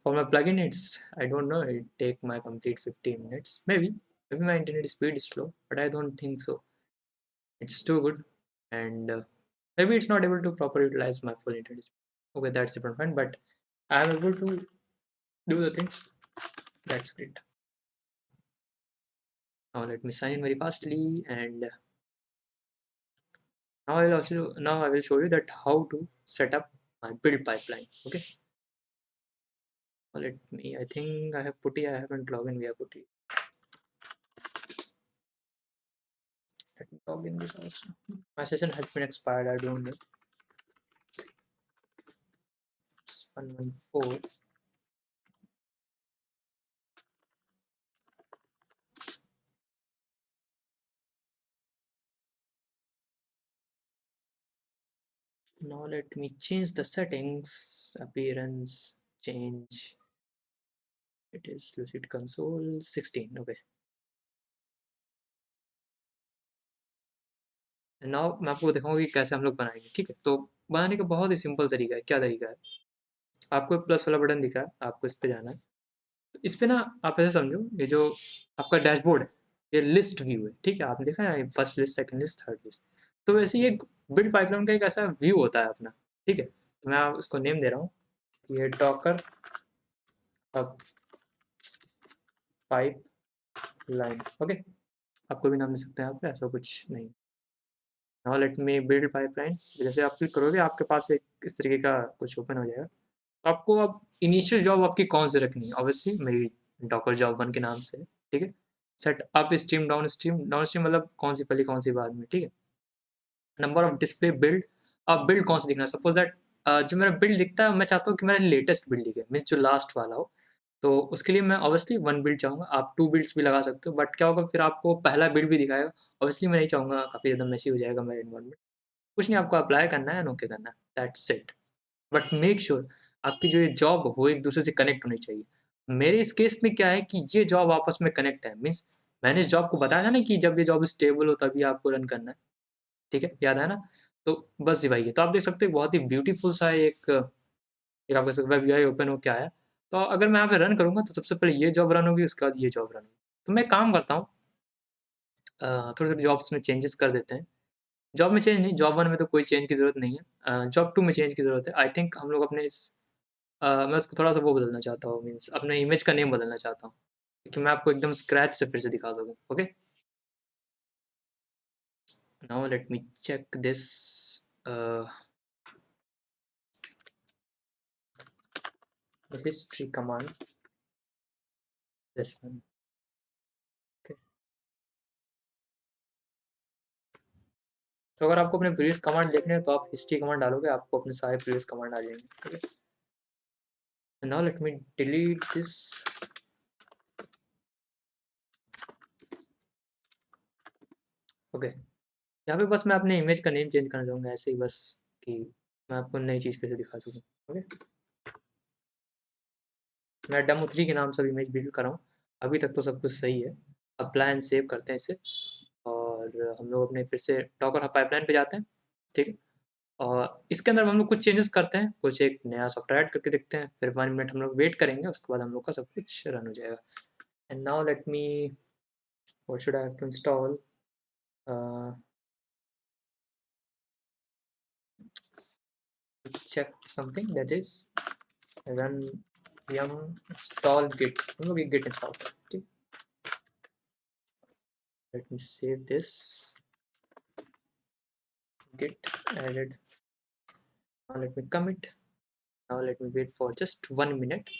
for my plugin it's I don't know, it take my complete 15 minutes. Maybe my internet speed is slow, but I don't think so. It's too good and maybe it's not able to properly utilize my full internet speed. Okay, that's different point, but I am able to do the things. That's great. Now let me sign in very fastly and now I will show you that how to set up my build pipeline. Okay. Now let me, I think I have putty, I haven't logged in via putty. Let me log in this also. My session has been expired, I don't know. It's 114. Now let me change the settings. Appearance, change. It is Lucid Console 16. Okay. Now मैं आपको दिखाऊंगा कि कैसे हम लोग बनाएंगे, ठीक है? तो बनाने का बहुत ही सिंपल तरीका है। क्या तरीका है? आपको एक प्लस वाला बटन दिख रहा है, आपको इस पे जाना है। इस पे ना आप ऐसे समझो, ये जो आपका डैशबोर्ड है ये लिस्ट व्यू है, ठीक है? आपने देखा है first list, second list, third list. तो वैसे ही एक बिल्ड पाइपलाइन का एक ऐसा व्यू होता है अपना, ठीक है? तो मैं उसको नेम दे रहा हूँ, ये डॉकर अब पाइपलाइन, ओके? आपको भी नाम दे सकते हैं आप, ऐसा कुछ नहीं। Now let me build pipeline. जैसे आप क्लिक करोगे आपके पास एक इस तरीके का कुछ ओपन हो जाएगा। तो आपको अब इनिशियल जॉब आपकी कौन सी रखनी है? ऑब्वियसली मेरी डॉकर जॉब 1 के नाम से है, ठीक है? Set up stream, down stream मतलब कौन सी पहले कौन सी बाद में, ठीक है? नंबर ऑफ डिस्प्ले बिल्ड, अब बिल्ड कौन सा दिखना है? सपोज दैट जो मेरा बिल्ड दिखता है मैं चाहता हूँ कि मेरा लेटेस्ट बिल्ड दिखे, मीन्स जो लास्ट वाला हो। तो उसके लिए मैं ऑब्वियसली 1 बिल्ड चाहूँगा, आप 2 बिल्ड्स भी लगा सकते हो, बट क्या होगा फिर आपको पहला बिल्ड भी दिखाएगा। ऑब्वियसली मैं नहीं चाहूँगा, काफ़ी ज़्यादा मेसी हो जाएगा मेरा एनवायरनमेंट। कुछ नहीं, आपको अप्लाई करना है एंड ओके करना है, that's it. But make sure आपकी जो ये जॉब हो वो एक दूसरे से कनेक्ट होनी चाहिए। मेरे इस केस में क्या है कि ये जॉब आपस में कनेक्ट है, मीन्स मैंने इस जॉब को बताया था ना कि जब ये जॉब स्टेबल हो तभी आपको रन करना है, ठीक है? याद है ना? तो बस ये वही है। तो आप देख सकते हैं बहुत ही ब्यूटीफुल सा एक आपका वेब यूआई ओपन होके आया। तो अगर मैं यहाँ पे रन करूँगा तो सबसे पहले ये जॉब रन होगी, उसके बाद ये जॉब रन होगी। तो मैं काम करता हूँ, थोड़ी-थोड़ी जॉब्स में चेंजेस कर देते हैं। जॉब में चेंज नहीं, जॉब 1 में तो कोई चेंज की ज़रूरत नहीं है। जॉब 2 में चेंज की ज़रूरत है। आई थिंक हम लोग अपने मैं उसको थोड़ा-सा वो बदलना चाहता हूँ, मीन्स अपने इमेज का नेम बदलना चाहता हूँ, कि मैं आपको एकदम स्क्रैच से फिर से दिखा सकूँ, okay? Now let me check this history command, this one, okay? तो अगर आपको अपने प्रीवियस कमांड देखने हैं तो आप हिस्ट्री कमांड डालोगे, आपको अपने सारे प्रीवियस कमांड आ जाएँगे, okay? Now let me delete this, okay? यहाँ पे बस मैं अपने इमेज का नेम चेंज करना चाहूँगा ऐसे ही बस, कि मैं आपको नई चीज़ फिर से दिखा सकूँ, ओके? मैं डेमो 3 के नाम से इमेज बिल्ड कर रहा हूँ। अभी तक तो सब कुछ सही है। अप्लाई एंड सेव करते हैं इसे, और हम लोग अपने फिर से डॉकर हब पाइपलाइन पे जाते हैं, ठीक है? और इसके अंदर हम लोग कुछ चेंजेस करते हैं, कुछ एक नया सॉफ्टवेयर ऐड करके देखते हैं, फिर 1 मिनट हम लोग वेट करेंगे, उसके बाद हम लोग का सब कुछ रन हो जाएगा। And now let me, what should I have to install? uh, check something, that is run yum install git, हम लोग एक git इंस्टॉल करते हैं, ठीक? let me save this, git added, now let me commit, now let me wait for just 1 minute।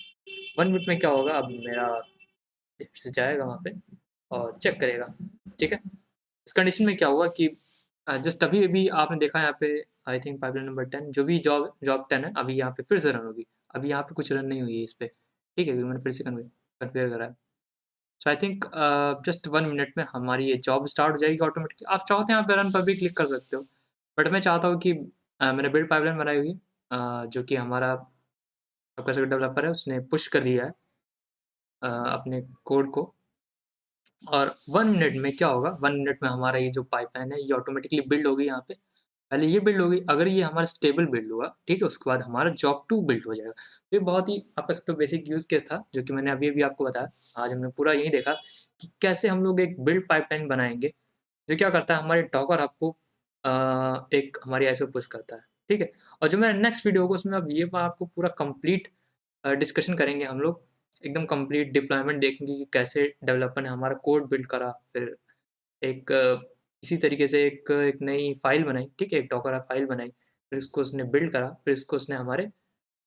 1 minute में क्या होगा, अब मेरा फिर से जाएगा वहाँ पे और चेक करेगा, ठीक है? इस कंडीशन में क्या हुआ कि जस्ट अभी अभी आपने देखा यहाँ पे, आई थिंक पाइपलाइन नंबर 10 जो भी जॉब जॉब 10 है अभी यहाँ पे फिर से रन होगी। अभी यहाँ पे कुछ रन नहीं हुई है इस पे, ठीक है? क्योंकि मैंने फिर से कन्फिगर करा है। सो आई थिंक जस्ट 1 मिनट में हमारी ये जॉब स्टार्ट हो जाएगी ऑटोमेटिकली। आप चाहो तो यहाँ पे रन पर भी क्लिक कर सकते हो, बट मैं चाहता हूँ कि मैंने बिल्ड पाइपलाइन बनाई हुई है, जो कि हमारा आपका जो डेवलपर है उसने पुश कर दिया है अपने कोड को। और 1 मिनट में क्या होगा, 1 मिनट में हमारा ये जो पाइपलाइन है ये ऑटोमेटिकली बिल्ड होगी यहाँ पे। पहले ये बिल्ड होगी, अगर ये हमारा स्टेबल बिल्ड हुआ, ठीक है? उसके बाद हमारा जॉब 2 बिल्ड हो जाएगा। तो ये बहुत ही आप कह सकते हो बेसिक यूज़ केस था, जो कि मैंने अभी-अभी आपको बताया। आज हमने पूरा यही देखा कि कैसे हम लोग एक बिल्ड पाइपलाइन बनाएँगे, जो क्या करता है हमारे डॉकर हब को एक हमारी आईएसओ पुश करता है, ठीक है? और जो मेरा नेक्स्ट वीडियो होगा उसमें अब ये आपको पूरा कंप्लीट डिस्कशन करेंगे हम लोग। एकदम कंप्लीट डिप्लॉयमेंट देखेंगे कि कैसे डेवलपर ने हमारा कोड बिल्ड करा, फिर एक इसी तरीके से एक नई फ़ाइल बनाई, ठीक है? एक डॉकर फ़ाइल बनाई, फिर उसको उसने बिल्ड करा, फिर इसको उसने हमारे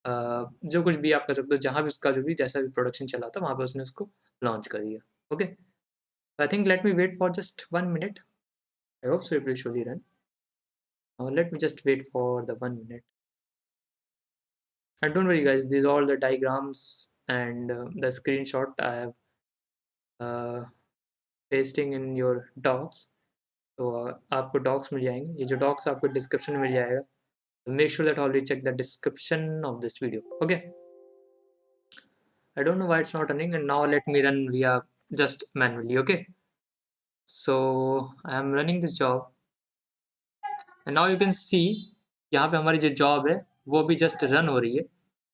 जो कुछ भी आप कह सकते हो, जहाँ भी उसका जो भी जैसा भी प्रोडक्शन चला था, वहाँ पे उसने उसको लॉन्च कर दिया, okay? I think let me wait for just 1 minute. I hope so it will surely run. Let me just wait for the 1 minute. And don't worry guys, these are all the diagrams and the screenshot I have uh, pasting in your docs। तो आपको docs मिल जाएंगे, ये जो docs आपको description में मिल जाएगा। तो make sure that always check the description of this video, okay? I don't know why it's not running, and now let me run via just manually, okay? So I am running this job and now you can see यहाँ पे हमारी जो job है वो भी just run हो रही है।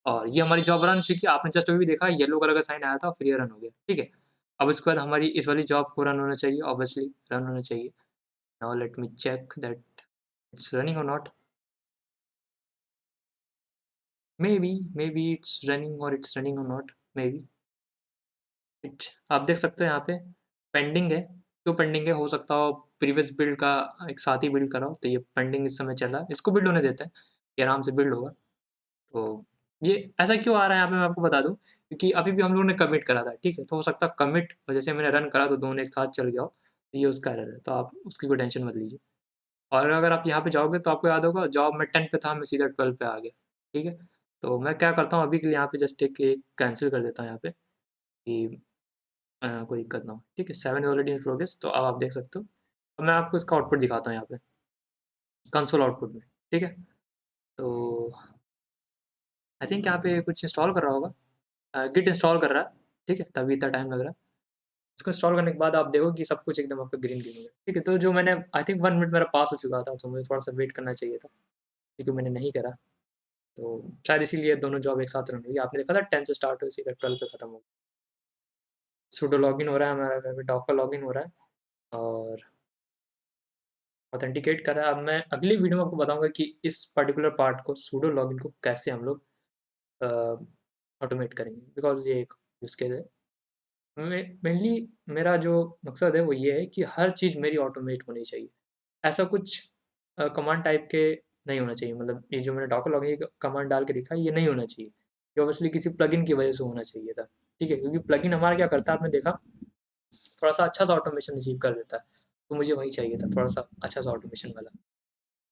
और ये हमारी जॉब रन चुकी है। आपने जस्ट अभी देखा येलो कलर का साइन आया था फिर ये रन हो गया, ठीक है। अब इसके बाद हमारी इस वाली जॉब को रन होना चाहिए, ऑब्वियसली रन होना चाहिए। Now let me check that it's running or not. Maybe it's running or it's running or not, maybe it. आप देख सकते हो यहाँ पे पेंडिंग है। क्यों पेंडिंग है? हो सकता हो प्रीवियस बिल्ड का एक साथ ही बिल्ड करा हो, तो ये पेंडिंग इस समय चल रहा है। इसको बिल्ड होने देते हैं, ये आराम से बिल्ड होगा। तो ये ऐसा क्यों आ रहा है यहाँ पे मैं आपको बता दूँ, क्योंकि अभी भी हम लोगों ने कमिट करा था, ठीक है। तो हो सकता है कमिट और जैसे मैंने रन करा तो दोनों एक साथ चल गया हो, तो ये उसका एरर है। तो आप उसकी कोई टेंशन मत लीजिए। और अगर आप यहाँ पे जाओगे तो आपको याद होगा जॉब में 10 पे था, मैं सीधा 12 पे आ गया, ठीक है। तो मैं क्या करता हूँ अभी के लिए यहाँ पे जस्ट एक कैंसिल कर देता हूँ यहाँ पे कि कोई दिक्कत ना हो, ठीक है। 7 ऑलरेडी इन प्रोग्रेस, तो अब आप देख सकते हो। अब मैं आपको इसका आउटपुट दिखाता हूँ यहाँ पे कंसोल आउटपुट में, ठीक है। तो आई थिंक यहाँ पे कुछ इंस्टॉल कर रहा होगा, गिट इंस्टॉल कर रहा है, ठीक है, तभी इतना टाइम लग रहा है। इसको इंस्टॉल करने के बाद आप देखो कि सब कुछ एकदम आपका ग्रीन ग्रीन हो गया, ठीक है। तो जो मैंने आई थिंक 1 मिनट मेरा पास हो चुका था, तो मुझे थोड़ा सा वेट करना चाहिए था, क्योंकि मैंने नहीं करा। तो शायद इसीलिए दोनों जॉब एक साथ रन हुई। आपने देखा था 10 से स्टार्ट हुई, सीधा 12 पे खत्म हो गया। सूडो लॉगिन हो रहा है हमारा, डॉकर लॉगिन हो रहा है और ऑथेंटिकेट कर रहा है। अब मैं अगली वीडियो में आपको बताऊंगा कि इस पर्टिकुलर पार्ट को सूडो लॉगिन को कैसे हम लोग ऑटोमेट करेंगे, बिकॉज ये एक यूज़ केस है। मेनली मेरा जो मकसद है वो ये है कि हर चीज़ मेरी ऑटोमेट होनी चाहिए। ऐसा कुछ कमांड टाइप के नहीं होना चाहिए। मतलब ये जो मैंने डॉकर लॉगिन कमांड डाल के लिखा है ये नहीं होना चाहिए। ये ऑब्वियसली किसी प्लगइन की वजह से होना चाहिए था, ठीक है। क्योंकि प्लगइन हमारा क्या करता है आपने देखा, थोड़ा सा अच्छा सा ऑटोमेशन अचीव कर देता है। तो मुझे वही चाहिए था, थोड़ा सा अच्छा सा ऑटोमेशन वाला,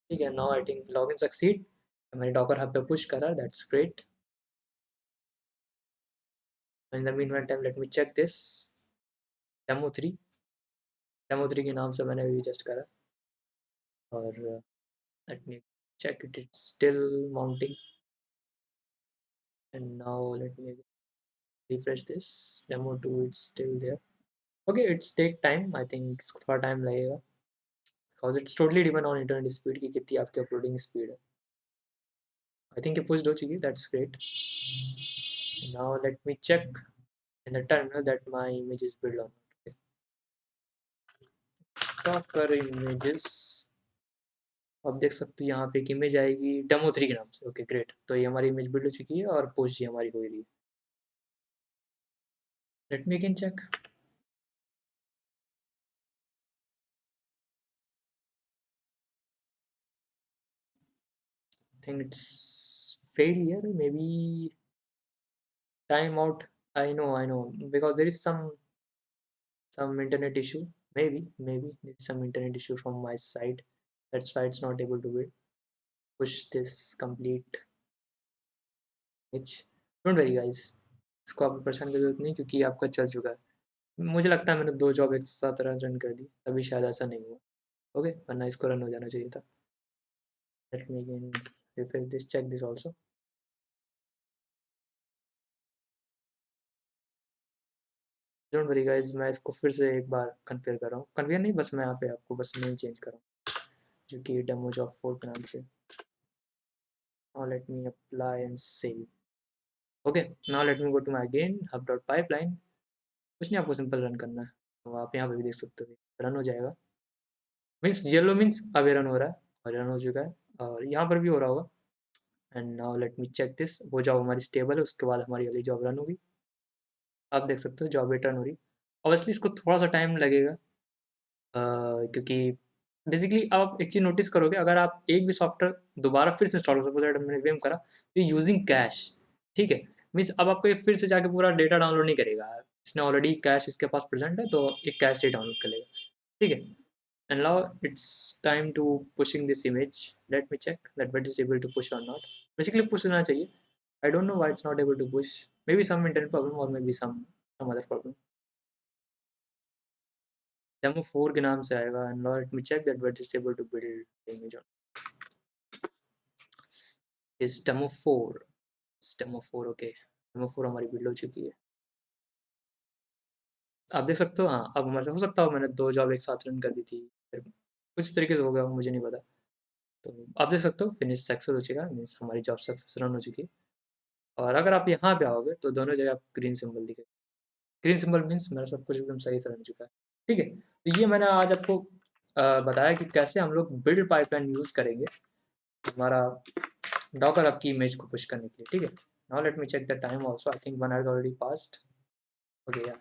ठीक है। Now I think login succeed. मैंने डॉकर हब पे पुश करा, that's great. In the mean time let me check this demo 3। Demo 3 के नाम से मैंने अभी जस्ट करा और let me check it, it's still mounting. And now let me refresh this demo 2, it's still there. Okay, it's take time, I think इसको थोड़ा time लगेगा, because it's totally depend on internet speed की कितनी आपकी uploading speed है। I think ये pushed हो चुकी है, that's great. Now let me check in the terminal that my image is built on। Okay, docker images। आप देख सकते हो यहाँ पे एक इमेज आएगी डेमो 3 के नाम से। ओके ग्रेट, तो ये हमारी इमेज बिल्ड हो चुकी है और पोस्ट भी हमारी हो रही है। Let me again check. think it's failure, maybe timeout. I know because there is some internet issue. Maybe there is some internet issue from my side, that's why it's not able to push this complete image. Don't worry guys, इसको आप परेशान की जरूरत नहीं, क्योंकि आपका चल चुका है। मुझे लगता है मैंने 2 जॉब एक साथ रन कर दी, तभी शायद ऐसा नहीं हुआ। ओके, वरना इसको रन हो जाना चाहिए था। Let me again refresh this, check this also. Don't worry guys, मैं इसको फिर से एक बार कन्फिगर कर रहा हूँ। कन्फिगर नहीं, बस मैं यहाँ पे आपको बस नेम चेंज कर रहा हूँ, जो कि डेमो जॉब 4 के नाम से। Now let me apply and save. Okay, now let me go to my again hub dot pipeline. कुछ नहीं, आपको सिंपल रन करना है, तो आप यहाँ पे भी देख सकते हो रन हो जाएगा। मीन्स येलो मीन्स अभी रन हो रहा है और रन हो चुका है, और यहाँ पर भी हो रहा होगा। And now let me check this, वो जॉब हमारी स्टेबल है, उसके बाद हमारी अगली जॉब रन होगी। आप देख सकते हो जॉब रिटर्न हो रही। ऑब्वियसली इसको थोड़ा सा टाइम लगेगा, क्योंकि बेसिकली आप एक चीज़ नोटिस करोगे, अगर आप एक भी सॉफ्टवेयर दोबारा फिर से इंस्टॉल करो, सपोज दैट मैंने वेम करा, तो यूजिंग कैश, ठीक है। मीन्स अब आपको ये फिर से जाके पूरा डेटा डाउनलोड नहीं करेगा, इसने ऑलरेडी कैश इसके पास प्रेजेंट है, तो एक कैश से डाउनलोड कर लेगा, ठीक है। And now it's time to pushing this image. Let me check that but is able to push or not. Basically push होना चाहिए। I don't know why it's not able to push, maybe some internet problem or maybe some other problem. Demo 4 के नाम से आएगा। And now let me check that but is able to build image on इस demo 4। इस demo 4, okay, demo 4 हमारी build हो चुकी है। आप देख सकते हो, हाँ, अब हमारे साथ हो सकता हो मैंने 2 जॉब एक साथ रन कर दी थी, फिर कुछ तरीके से हो गया, मुझे नहीं पता। तो आप देख सकते हो फिनिश सक्सेस हो चुका है, मीन्स हमारी जॉब सक्सेस रन हो चुकी है। और अगर आप यहाँ पे आओगे तो दोनों जगह आपको ग्रीन सिंबल दिखेगा। ग्रीन सिंबल मीन्स मेरा सब कुछ एकदम सही से रन चुका है। ठीक है, तो ये मैंने आज आपको बताया कि कैसे हम लोग बिल्ड पाइपलाइन यूज़ करेंगे हमारा डॉकर आपकी इमेज को पुश करने के लिए। ठीक है, now let me check the time also, I think 1 hour already passed. Okay या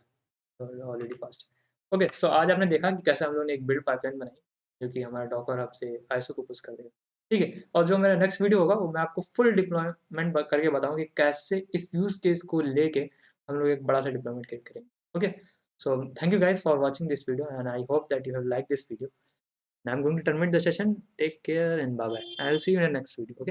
ऑलरेडी पास्ड। ओके, सो आज आपने देखा कि कैसे हम लोगों ने एक बिल्ड पाइपलाइन बनाई जो कि हमारा डॉकर हब से आईएसओ को पुश कर देगा। ठीक है, और जो मेरा नेक्स्ट वीडियो होगा वो मैं आपको फुल डिप्लॉयमेंट करके बताऊंगा कि कैसे इस यूज केस को लेके हम लोग एक बड़ा सा डिप्लॉयमेंट क्रिएट करेंगे। Okay, so thank you guys for watching this video and I hope that you have liked this video. Now I'm going to terminate the session. Take care and bye bye. I'll see you in the next video. Okay.